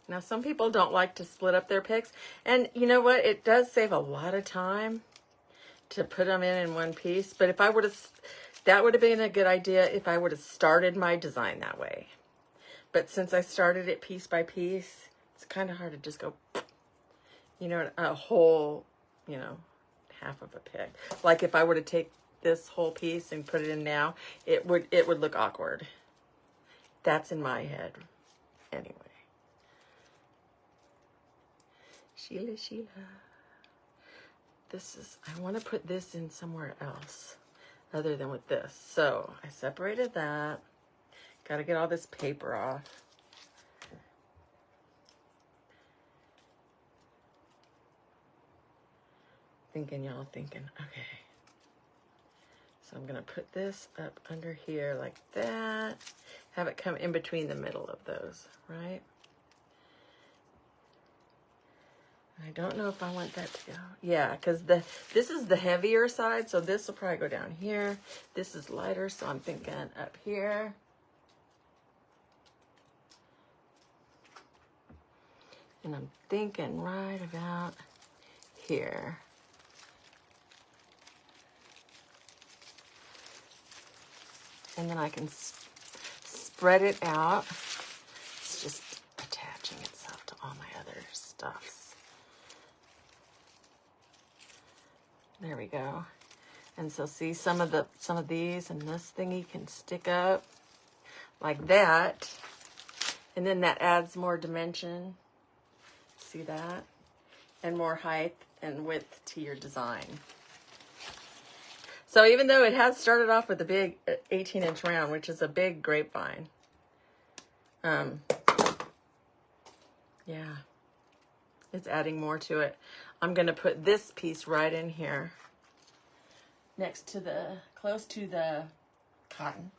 [SPEAKER 1] Now, some people don't like to split up their picks, and you know what? It does save a lot of time to put them in one piece, but if I would have, that would have been a good idea if I would have started my design that way. But since I started it piece by piece, it's kind of hard to just go, you know, a whole, you know, half of a pick. Like if I were to take this whole piece and put it in now, it would look awkward. That's in my head. Anyway. Sheila. I want to put this in somewhere else other than with this. So I separated that. Got to get all this paper off. Y'all thinking, okay. So I'm going to put this up under here like that. Have it come in between the middle of those, right? I don't know if I want that to go. Yeah, because this is the heavier side, so this will probably go down here. This is lighter, so I'm thinking up here. And I'm thinking right about here. And then I can spread it out. It's just attaching itself to all my other stuffs. There we go. And so see some of these and this thingy can stick up like that. And then that adds more dimension. See that? And more height and width to your design. So even though it has started off with a big 18-inch round, which is a big grapevine. Yeah. It's adding more to it. I'm going to put this piece right in here next to close to the cotton.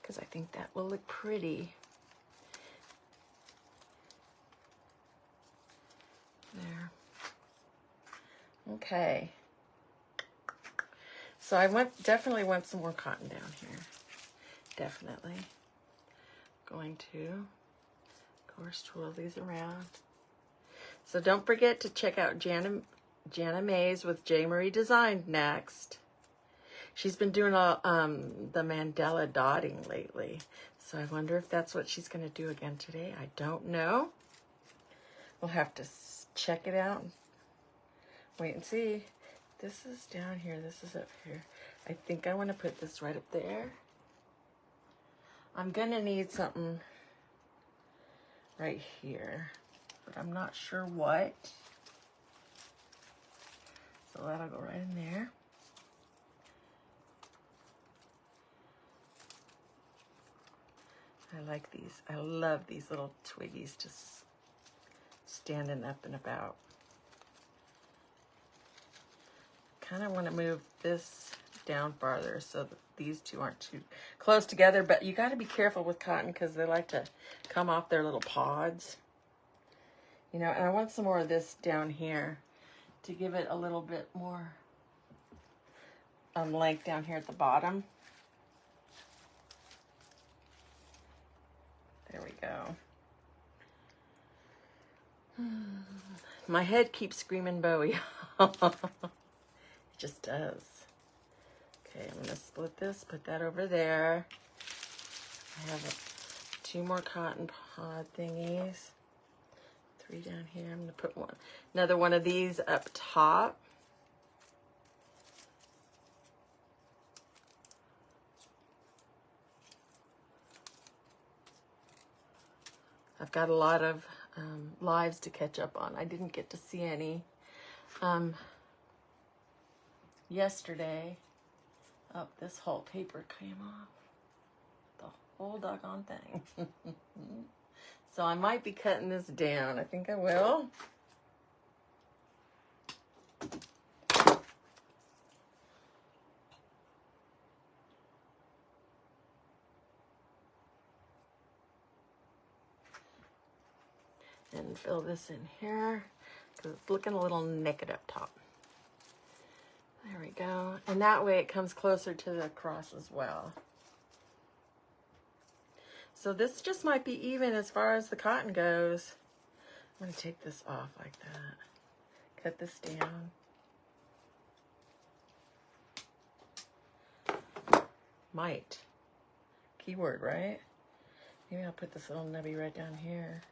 [SPEAKER 1] Because I think that will look pretty. There. Okay. So I definitely want some more cotton down here. Definitely. Going to, of course, twirl these around. So don't forget to check out Jana Mays with J. Marie Design next. She's been doing all the mandala dotting lately. So I wonder if that's what she's going to do again today. I don't know. We'll have to check it out. Wait and see. This is down here. This is up here. I think I want to put this right up there. I'm going to need something right here, but I'm not sure what. So that'll go right in there. I like these. I love these little twiggies just standing up and about. Kind of want to move this down farther so that these two aren't too close together, but you got to be careful with cotton because they like to come off their little pods, you know. And I want some more of this down here to give it a little bit more length down here at the bottom. There we go. My head keeps screaming Bowie. It just does. Okay, I'm gonna split this, put that over there. I have 2 more cotton pod thingies. 3 down here. I'm gonna put another one of these up top. I've got a lot of lives to catch up on. I didn't get to see any yesterday. Oh, this whole paper came off. The whole doggone thing. So I might be cutting this down. I think I will. And fill this in here because it's looking a little naked up top. There we go. And that way it comes closer to the cross as well. So this just might be even as far as the cotton goes. I'm going to take this off like that. Cut this down. Might. Keyword, right? Maybe I'll put this little nubby right down here.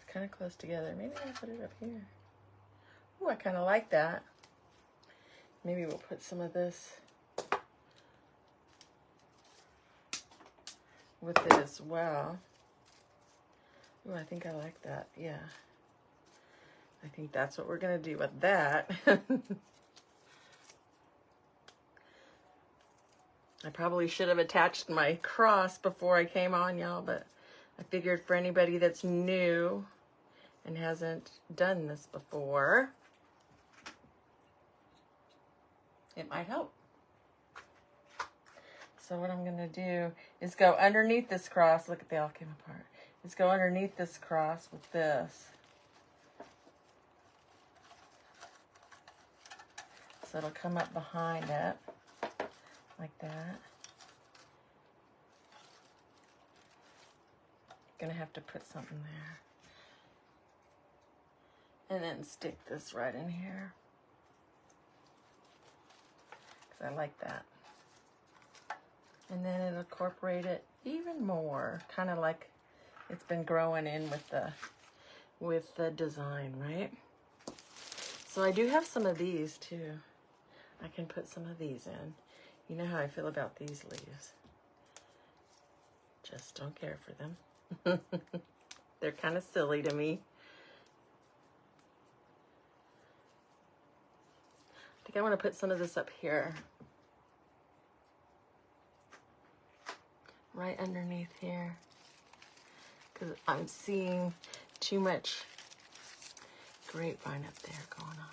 [SPEAKER 1] Kind of close together. Maybe I'll put it up here. Oh, I kind of like that. Maybe we'll put some of this with it as well. Oh, I think I like that. Yeah. I think that's what we're going to do with that. I probably should have attached my cross before I came on, y'all, but I figured for anybody that's new and hasn't done this before, it might help. So what I'm going to do is go underneath this cross. Look, they all came apart. Is go underneath this cross with this. So it'll come up behind it like that. Gonna have to put something there. And then stick this right in here. Because I like that. And then it'll incorporate it even more. Kind of like it's been growing in with the design, right? So I do have some of these too. I can put some of these in. You know how I feel about these leaves. Just don't care for them. They're kind of silly to me. I think I want to put some of this up here. Right underneath here. Because I'm seeing too much grapevine up there going on.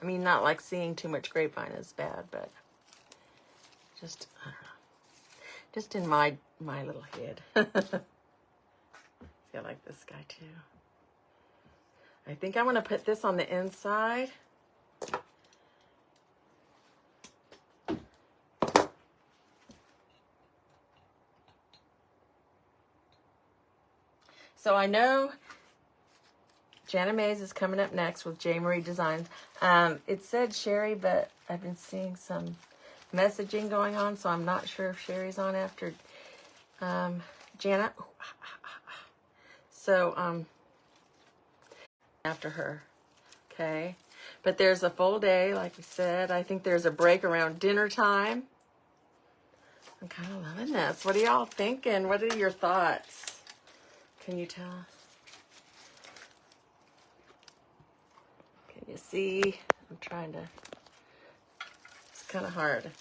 [SPEAKER 1] I mean, not like seeing too much grapevine is bad, but just, I don't know. Just in my little head. See, I like this guy too. I think I want to put this on the inside. So I know Jana Mays is coming up next with J. Marie Designs. It said Sherry, but I've been seeing some messaging going on, so I'm not sure if Sherry's on after Jana. So after her, okay? But there's a full day, like we said. I think there's a break around dinner time. I'm kind of loving this. What are y'all thinking? What are your thoughts? Can you tell? Can you see? I'm trying to, it's kind of hard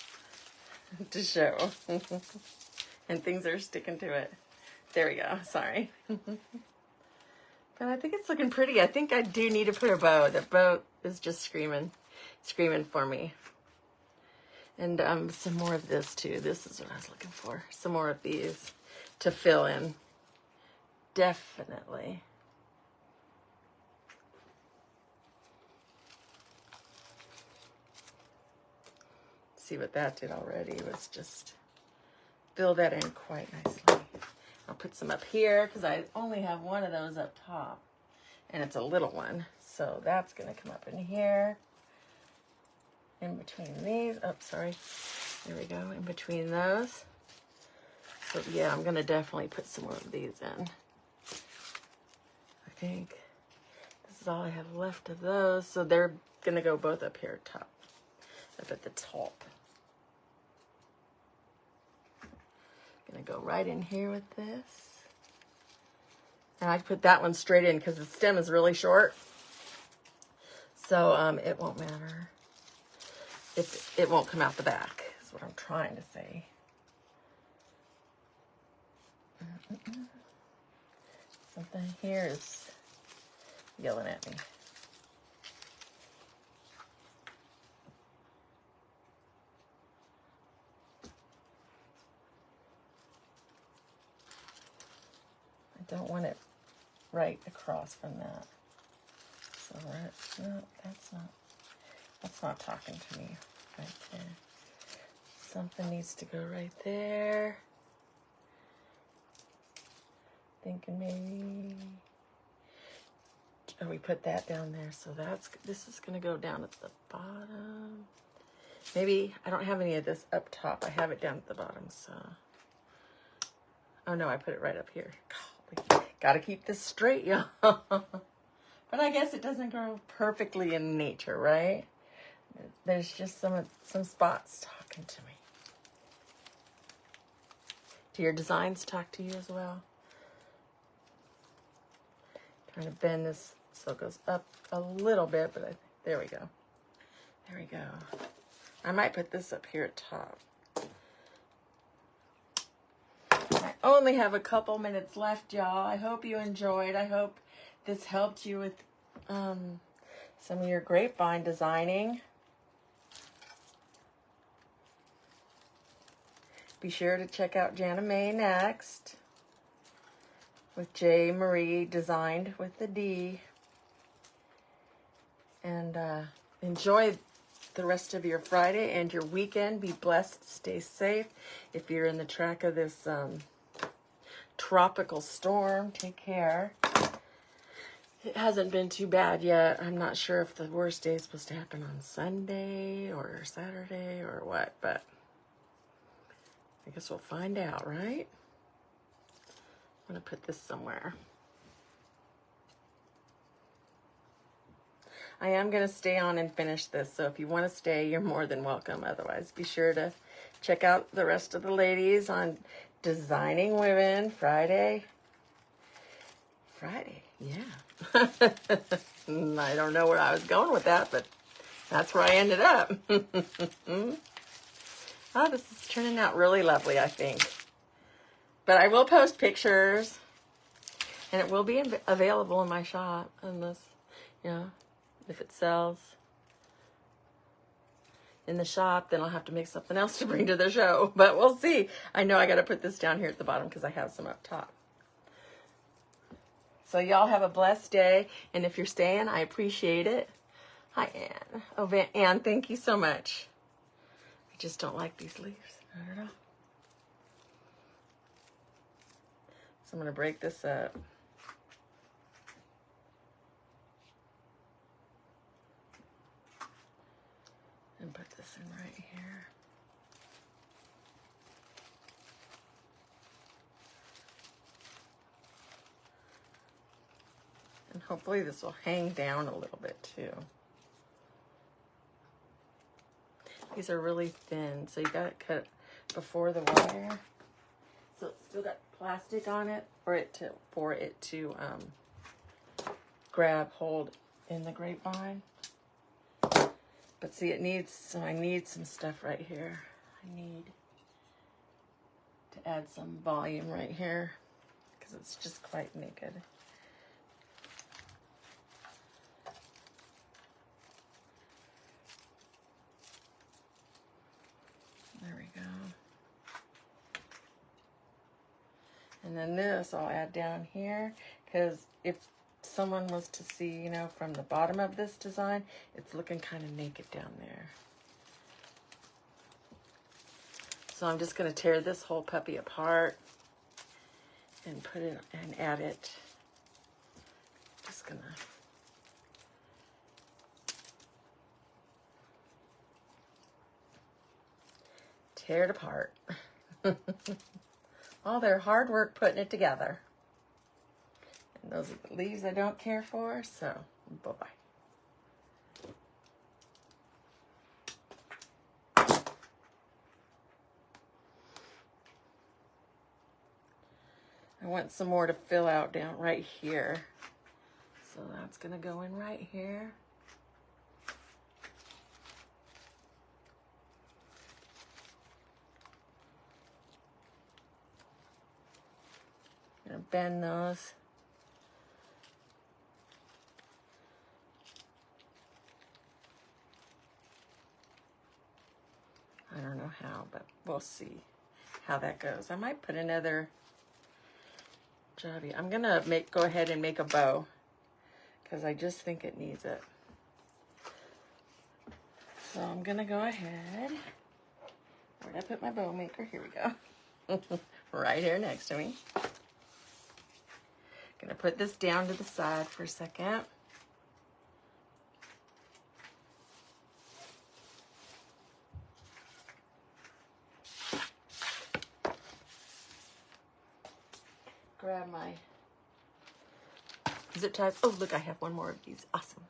[SPEAKER 1] to show. And things are sticking to it. There we go, sorry. But I think it's looking pretty. I think I do need to put a bow. The bow is just screaming for me. And some more of this too. This is what I was looking for. Some more of these to fill in. Definitely. See what that did already was just fill that in quite nicely. I'll put some up here because I only have one of those up top. And it's a little one. So that's going to come up in here. In between these. Oh, sorry. There we go. In between those. So yeah, I'm going to definitely put some more of these in. I think this is all I have left of those. So they're going to go both up here top. Up at the top. Going to go right in here with this. And I put that one straight in because the stem is really short. So it won't matter. It won't come out the back, is what I'm trying to say. Something here is yelling at me. I don't want it right across from that. So no, that's not talking to me right there. Something needs to go right there. Thinking maybe, oh, we put that down there. So this is gonna go down at the bottom. Maybe, I don't have any of this up top. I have it down at the bottom, so. Oh no, I put it right up here. God, gotta keep this straight, y'all. But I guess it doesn't grow perfectly in nature, right? There's just some spots talking to me. Do your designs talk to you as well? Trying to bend this so it goes up a little bit, but there we go. There we go. I might put this up here at top. I only have a couple minutes left, y'all. I hope you enjoyed. I hope this helped you with some of your grapevine designing. Be sure to check out Jana May next with J. Marie, designed with the D. And enjoy the rest of your Friday and your weekend. Be blessed. Stay safe. If you're in the track of this tropical storm, take care. It hasn't been too bad yet. I'm not sure if the worst day is supposed to happen on Sunday or Saturday or what, but I guess we'll find out, right? I'm going to put this somewhere. I am going to stay on and finish this, so if you want to stay, you're more than welcome. Otherwise, be sure to check out the rest of the ladies on Designing Women Friday. Yeah. I don't know where I was going with that, but that's where I ended up. Oh, this is turning out really lovely, I think. But I will post pictures, and it will be available in my shop, unless, you know, if it sells in the shop, then I'll have to make something else to bring to the show. But we'll see. I know I got to put this down here at the bottom because I have some up top. So y'all have a blessed day. And if you're staying, I appreciate it. Hi, Anne. Oh, Anne, thank you so much. I just don't like these leaves. I don't know. So I'm going to break this up. And put this in right here. And hopefully this will hang down a little bit too. These are really thin, so you got to cut before the wire. So it's still got plastic on it for it to grab hold in the grapevine. But see, I need some stuff right here. I need to add some volume right here because it's just quite naked. And then this I'll add down here, because if someone was to see, you know, from the bottom of this design, it's looking kind of naked down there. So I'm just going to tear this whole puppy apart and put it and add it. Just going to tear it apart. All their hard work putting it together. And those are the leaves I don't care for, so bye-bye. I want some more to fill out down right here. So that's gonna go in right here. Gonna bend those. I don't know how, but we'll see how that goes. I might put another jobby. I'm gonna go ahead and make a bow because I just think it needs it. So I'm gonna go ahead. Where'd I put my bow maker? Here we go. Right here next to me. Gonna put this down to the side for a second. Grab my zip ties. Oh, look, I have one more of these. Awesome.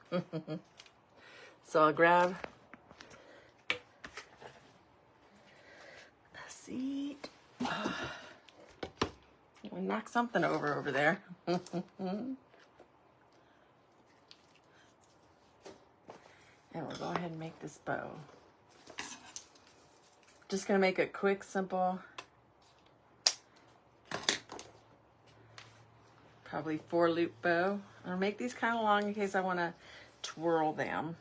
[SPEAKER 1] So I'll grab a seat. We'll knock something over there. And we'll go ahead and make this bow. Just gonna make a quick, simple, probably 4-loop bow. I'll make these kind of long in case I want to twirl them.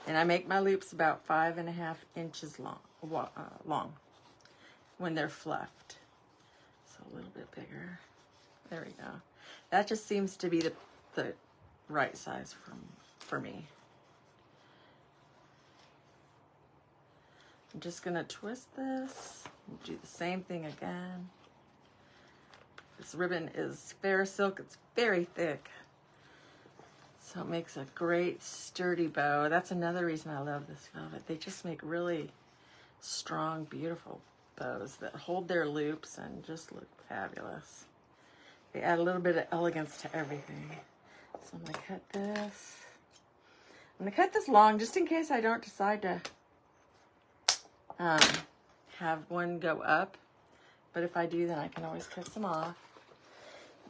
[SPEAKER 1] And I make my loops about 5.5 inches long when they're fluffed. So a little bit bigger. There we go. That just seems to be the right size for me. I'm just gonna twist this and do the same thing again. This ribbon is Ferris silk. It's very thick, so it makes a great sturdy bow. That's another reason I love this velvet. They just make really strong, beautiful bows that hold their loops and just look fabulous. They add a little bit of elegance to everything. So I'm gonna cut this. I'm gonna cut this long just in case I don't decide to have one go up. But if I do, then I can always cut some off,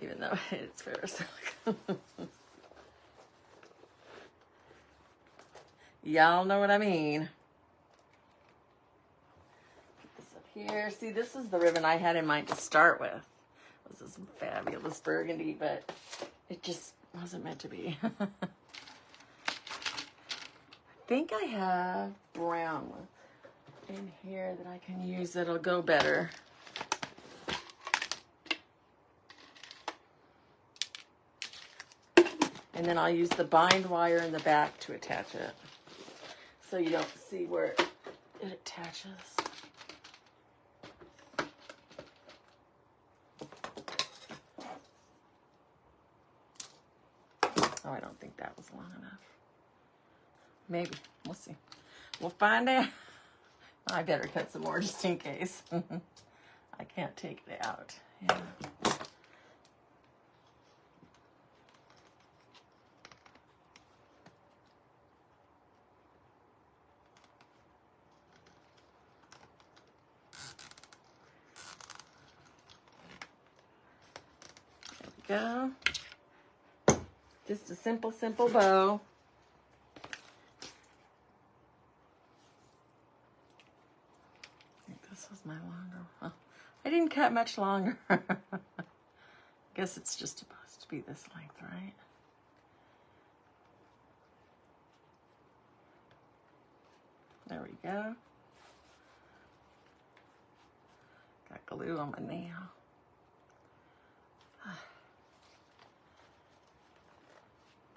[SPEAKER 1] even though it's Ferris silk. Y'all know what I mean. Put this up here. See, this is the ribbon I had in mind to start with. This is fabulous burgundy, but it just wasn't meant to be. I think I have brown in here that I can use that'll go better. And then I'll use the bind wire in the back to attach it, so you don't see where it attaches. Oh, I don't think that was long enough. Maybe. We'll see. We'll find out. I better cut some more just in case. I can't take it out. Yeah. There we go. Just a simple bow. This was my longer one. I didn't cut much longer. I guess it's just supposed to be this length, right? There we go. glue on my nail.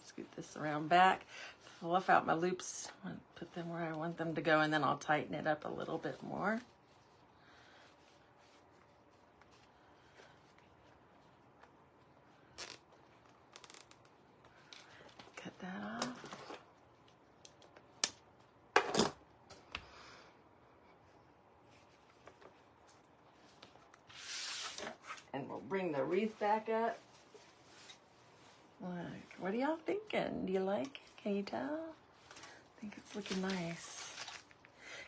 [SPEAKER 1] Scoot this around back, fluff out my loops, put them where I want them to go, and then I'll tighten it up a little bit more. Cut that off. And we'll bring the wreath back up. Look, what are y'all thinking? Do you like it? Can you tell? I think it's looking nice.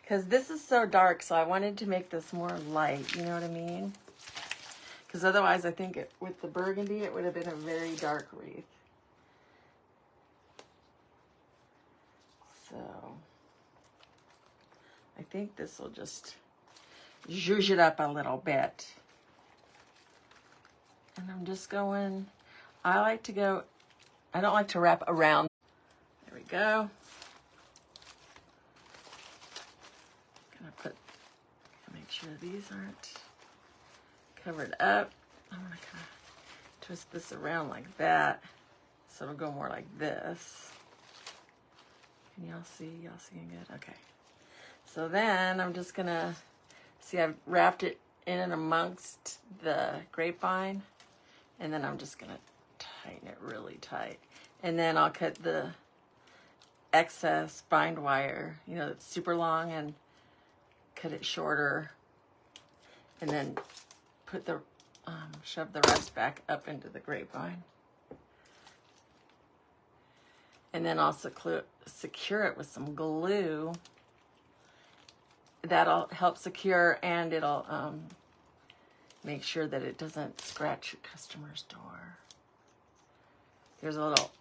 [SPEAKER 1] Because this is so dark, so I wanted to make this more light, you know what I mean? Because otherwise I think with the burgundy, it would have been a very dark wreath. So, I think this will just zhuzh it up a little bit. And I'm just going, I don't like to wrap around. There we go. Make sure these aren't covered up. I'm gonna kind of twist this around like that, so it'll go more like this. Can y'all see? Y'all seeing good? Okay. So then I'm just gonna, see I've wrapped it in and amongst the grapevine, and then I'm just gonna tighten it really tight. And then I'll cut the excess bind wire, you know, that's super long, and cut it shorter, and then put the, shove the rest back up into the grapevine. And then I'll secure it with some glue. That'll help secure, and it'll make sure that it doesn't scratch your customer's door. There's a little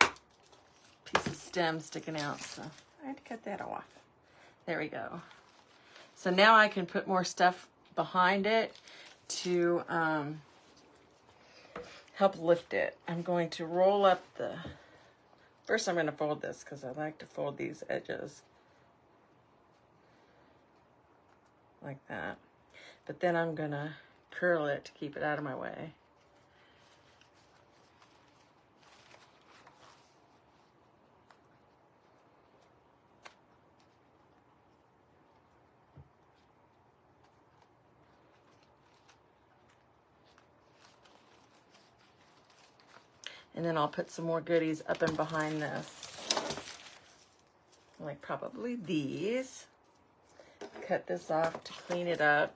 [SPEAKER 1] piece of stem sticking out, so I had to cut that off. There we go. So now I can put more stuff behind it to help lift it. I'm going to roll up first I'm going to fold this because I like to fold these edges like that. But then I'm going to curl it to keep it out of my way. And then I'll put some more goodies up and behind this. Like probably these. Cut this off to clean it up.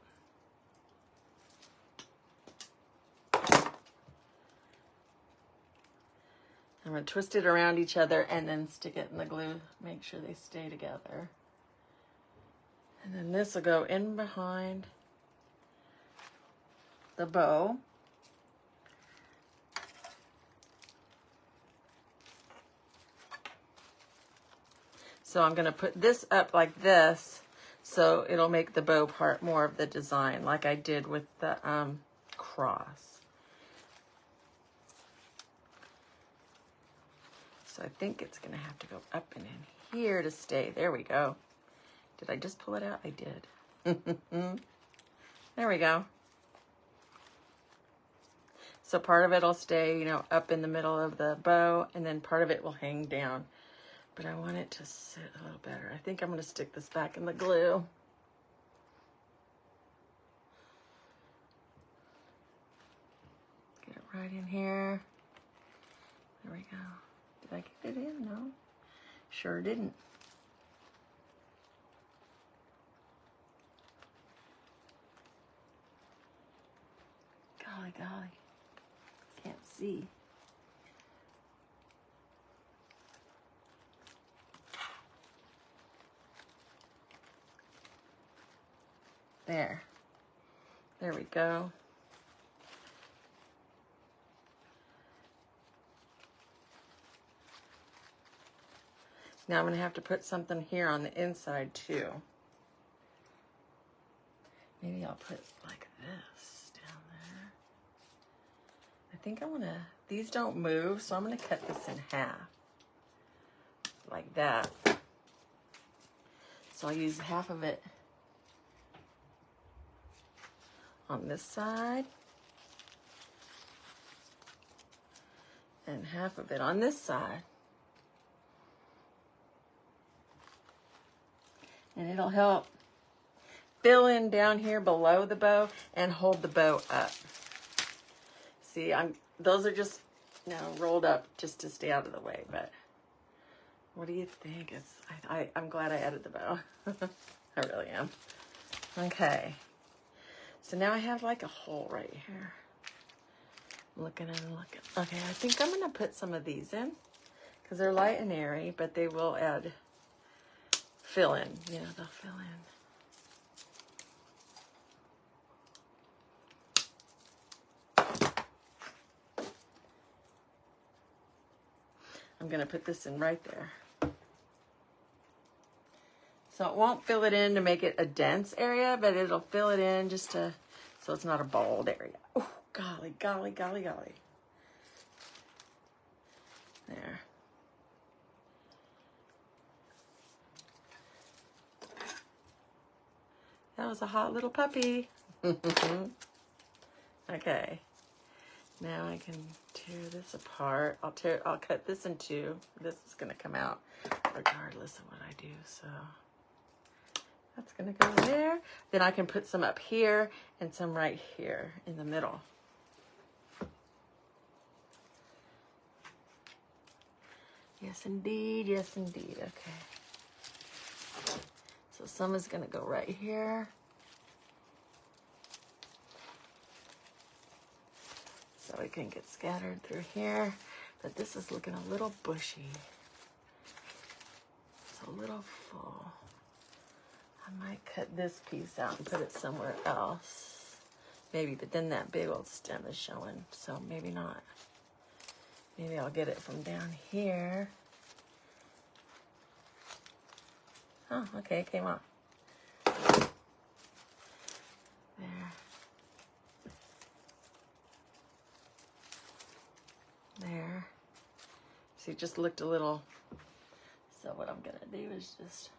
[SPEAKER 1] I'm going to twist it around each other and then stick it in the glue. Make sure they stay together. And then this will go in behind the bow. So I'm going to put this up like this, so it'll make the bow part more of the design, like I did with the cross. So I think it's going to have to go up and in here to stay. There we go. Did I just pull it out? I did. There we go. So part of it will stay, you know, up in the middle of the bow, and then part of it will hang down. But I want it to sit a little better. I think I'm going to stick this back in the glue. Get it right in here. There we go. Did I get it in? No. Sure didn't. Golly, golly. Can't see. There. There we go. Now I'm going to have to put something here on the inside too. Maybe I'll put like this down there. I think I want to, these don't move, so I'm going to cut this in half. Like that. So I'll use half of it on this side. And half of it on this side. And it'll help fill in down here below the bow and hold the bow up. See, those are just now rolled up just to stay out of the way, but what do you think? I'm glad I added the bow. I really am. Okay. So now I have like a hole right here. Looking and looking. Okay, I think I'm going to put some of these in because they're light and airy, but they will add fill in. Yeah, they'll fill in. I'm going to put this in right there. So it won't fill it in to make it a dense area, but it'll fill it in just to, so it's not a bald area. Oh, golly, golly, golly, golly. There. That was a hot little puppy. Okay. Now I can tear this apart. I'll cut this in two. This is gonna come out regardless of what I do, so that's gonna go there. Then I can put some up here and some right here in the middle. Yes, indeed. Yes, indeed. Okay. So some is going to go right here. So it can get scattered through here. But this is looking a little bushy. It's a little full. I might cut this piece out and put it somewhere else. Maybe, but then that big old stem is showing. So maybe not. Maybe I'll get it from down here. Oh, okay, it came off. There. There. See, it just looked a little. So what I'm gonna do is just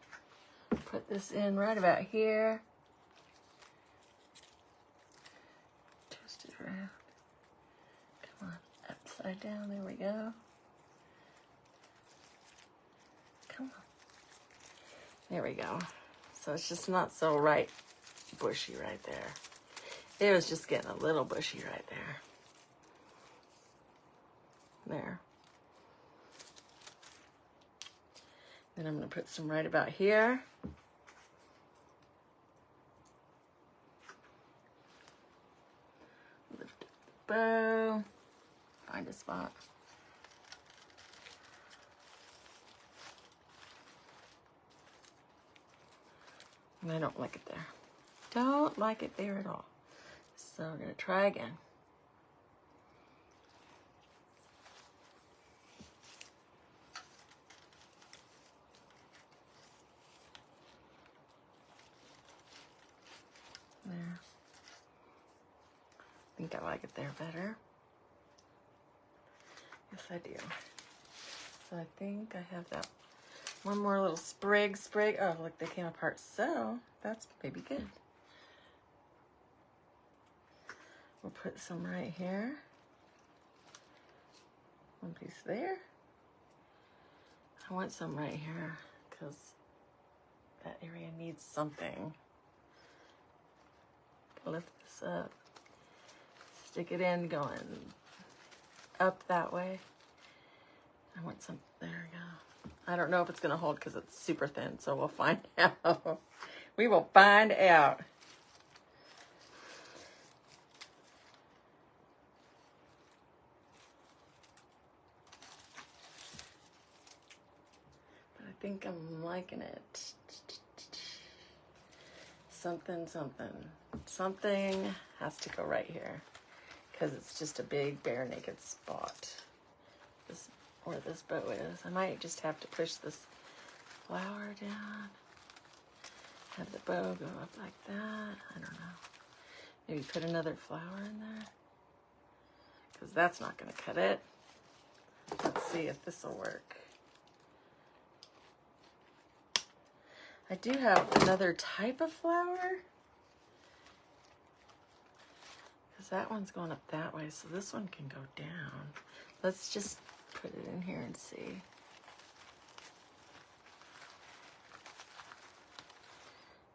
[SPEAKER 1] put this in right about here. Twist it around. Come on, upside down, there we go. Come on. There we go. So it's just not so bushy right there. It was just getting a little bushy right there. There. Then I'm going to put some right about here. Lift up the bow. Find a spot. And I don't like it there. Don't like it there at all. So we're going to try again. There. I think I like it there better. Yes, I do. So I think I have that one more little sprig. Oh, look, they came apart. So that's maybe good. We'll put some right here. One piece there. I want some right here because that area needs something. Lift this up. Stick it in going up that way. I want some, there we go. I don't know if it's going to hold because it's super thin, so we'll find out. We will find out. But I think I'm liking it. Something has to go right here because it's just a big bare naked spot. This where this bow is. I might just have to push this flower down. Have the bow go up like that. I don't know. Maybe put another flower in there because that's not going to cut it. Let's see if this will work. I do have another type of flower. that one's going up that way, so this one can go down. Let's just put it in here and see.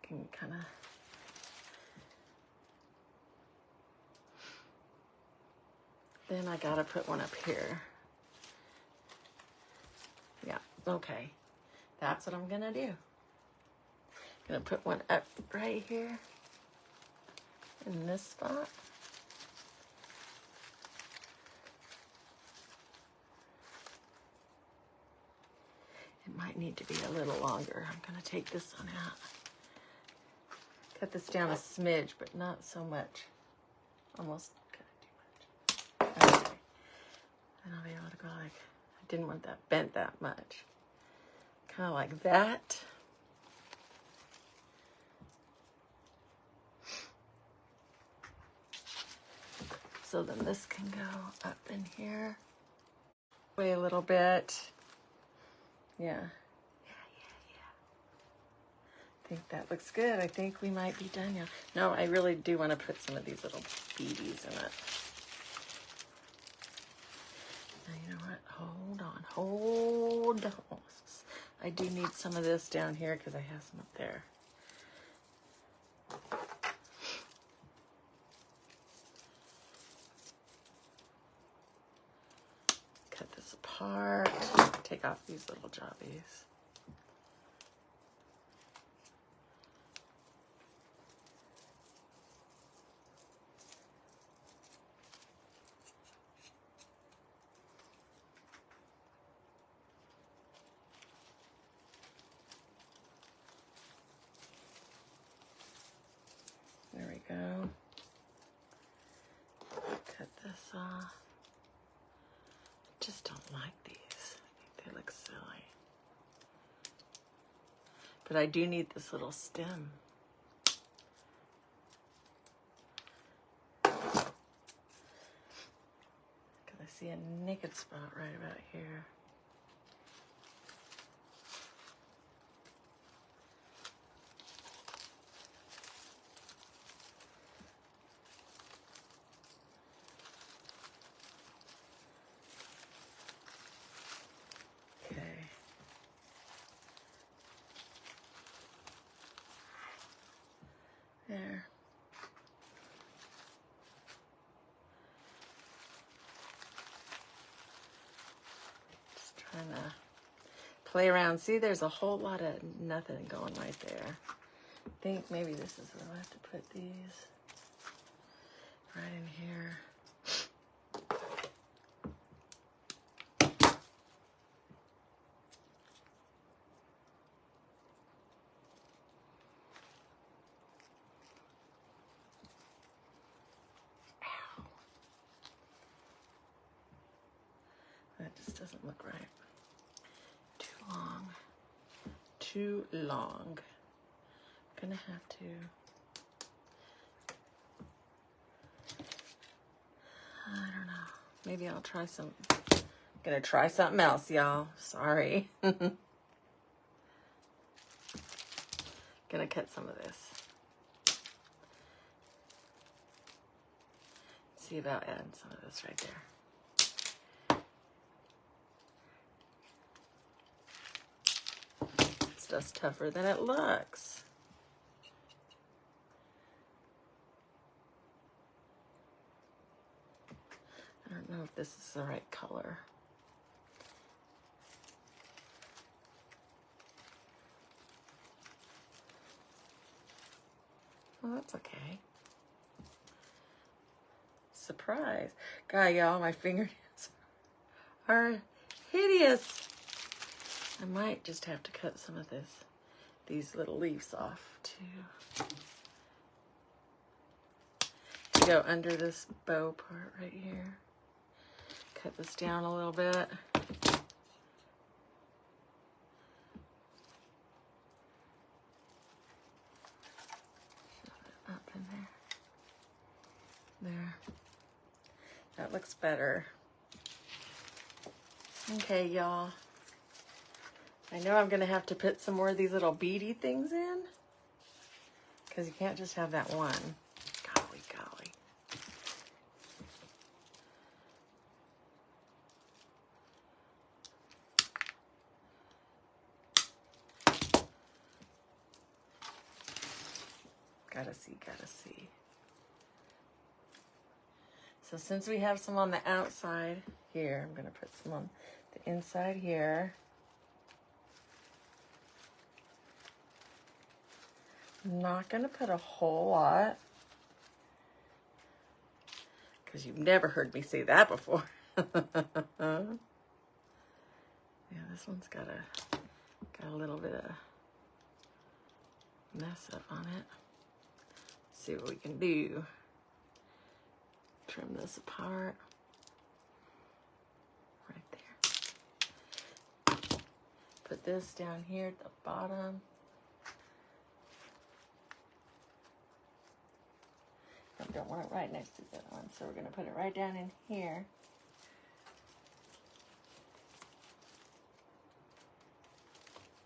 [SPEAKER 1] Can kind of... Then I gotta put one up here. Yeah, okay. That's what I'm gonna do. Gonna put one up right here in this spot. It might need to be a little longer. I'm gonna take this one out. Cut this down a smidge, but not so much. Almost cut it too much. Okay. And I'll be able to go like, I didn't want that bent that much. Kind of like that. So then this can go up in here. Wait a little bit. Yeah. I think that looks good. I think we might be done now. No, I really do want to put some of these little beadies in it. Now, you know what? Hold on. I do need some of this down here because I have some up there. Cut this apart. Take off these little jobbies. There we go. Cut this off. Just don't like these. I think they look silly. But I do need this little stem. Because I see a naked spot right about here. There. Just trying to play around. See, there's a whole lot of nothing going right there. I think maybe this is where I'll have to put these. Right in here. That just doesn't look right. Too long. Too long. I'm gonna have to. I don't know. Maybe I'll try some. I'm gonna try something else, y'all. Sorry. Gonna cut some of this. See about adding some of this right there. Stuff's tougher than it looks. I don't know if this is the right color. Well, that's okay. Surprise. God, y'all, my fingernails are hideous. I might just have to cut some of these little leaves off too. To go under this bow part right here. Cut this down a little bit. Up in there. There. That looks better. Okay, y'all. I know I'm gonna have to put some more of these little beady things in, because you can't just have that one. Golly, golly. Gotta see, gotta see. So since we have some on the outside here, I'm gonna put some on the inside here. I'm not gonna put a whole lot, because you've never heard me say that before. Yeah, this one's got a little bit of mess up on it. Let's see what we can do. Trim this apart. Right there. Put this down here at the bottom. I don't want it right next to the other one, so we're going to put it right down in here.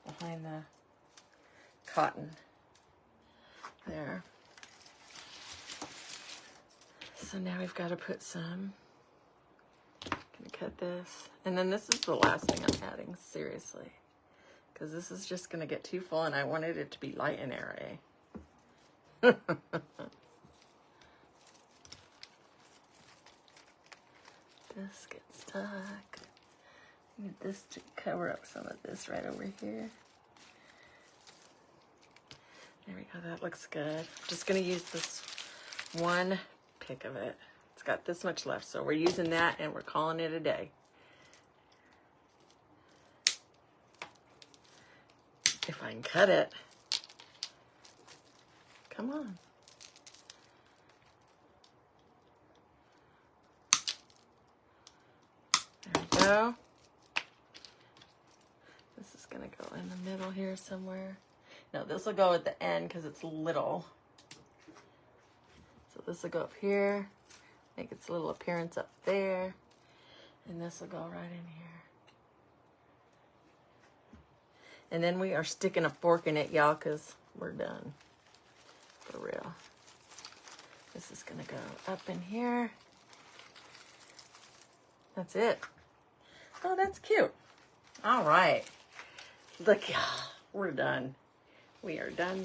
[SPEAKER 1] Behind the cotton. There. So now we've got to put some. Gonna cut this. And then this is the last thing I'm adding, seriously. Because this is just going to get too full and I wanted it to be light and airy. This gets stuck. I need this to cover up some of this right over here. There we go, that looks good. I'm just gonna use this one pick of it. It's got this much left, so we're using that and we're calling it a day. If I can cut it. Come on. There we go. This is gonna go in the middle here somewhere. No, this will go at the end because it's little. So this will go up here, make its little appearance up there, and this will go right in here. And then we are sticking a fork in it, y'all, because we're done. For real. This is gonna go up in here. That's it. Oh, that's cute. All right. Look, we're done. We are done.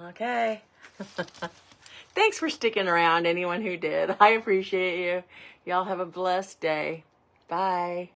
[SPEAKER 1] Okay. Thanks for sticking around, anyone who did. I appreciate you. Y'all have a blessed day. Bye.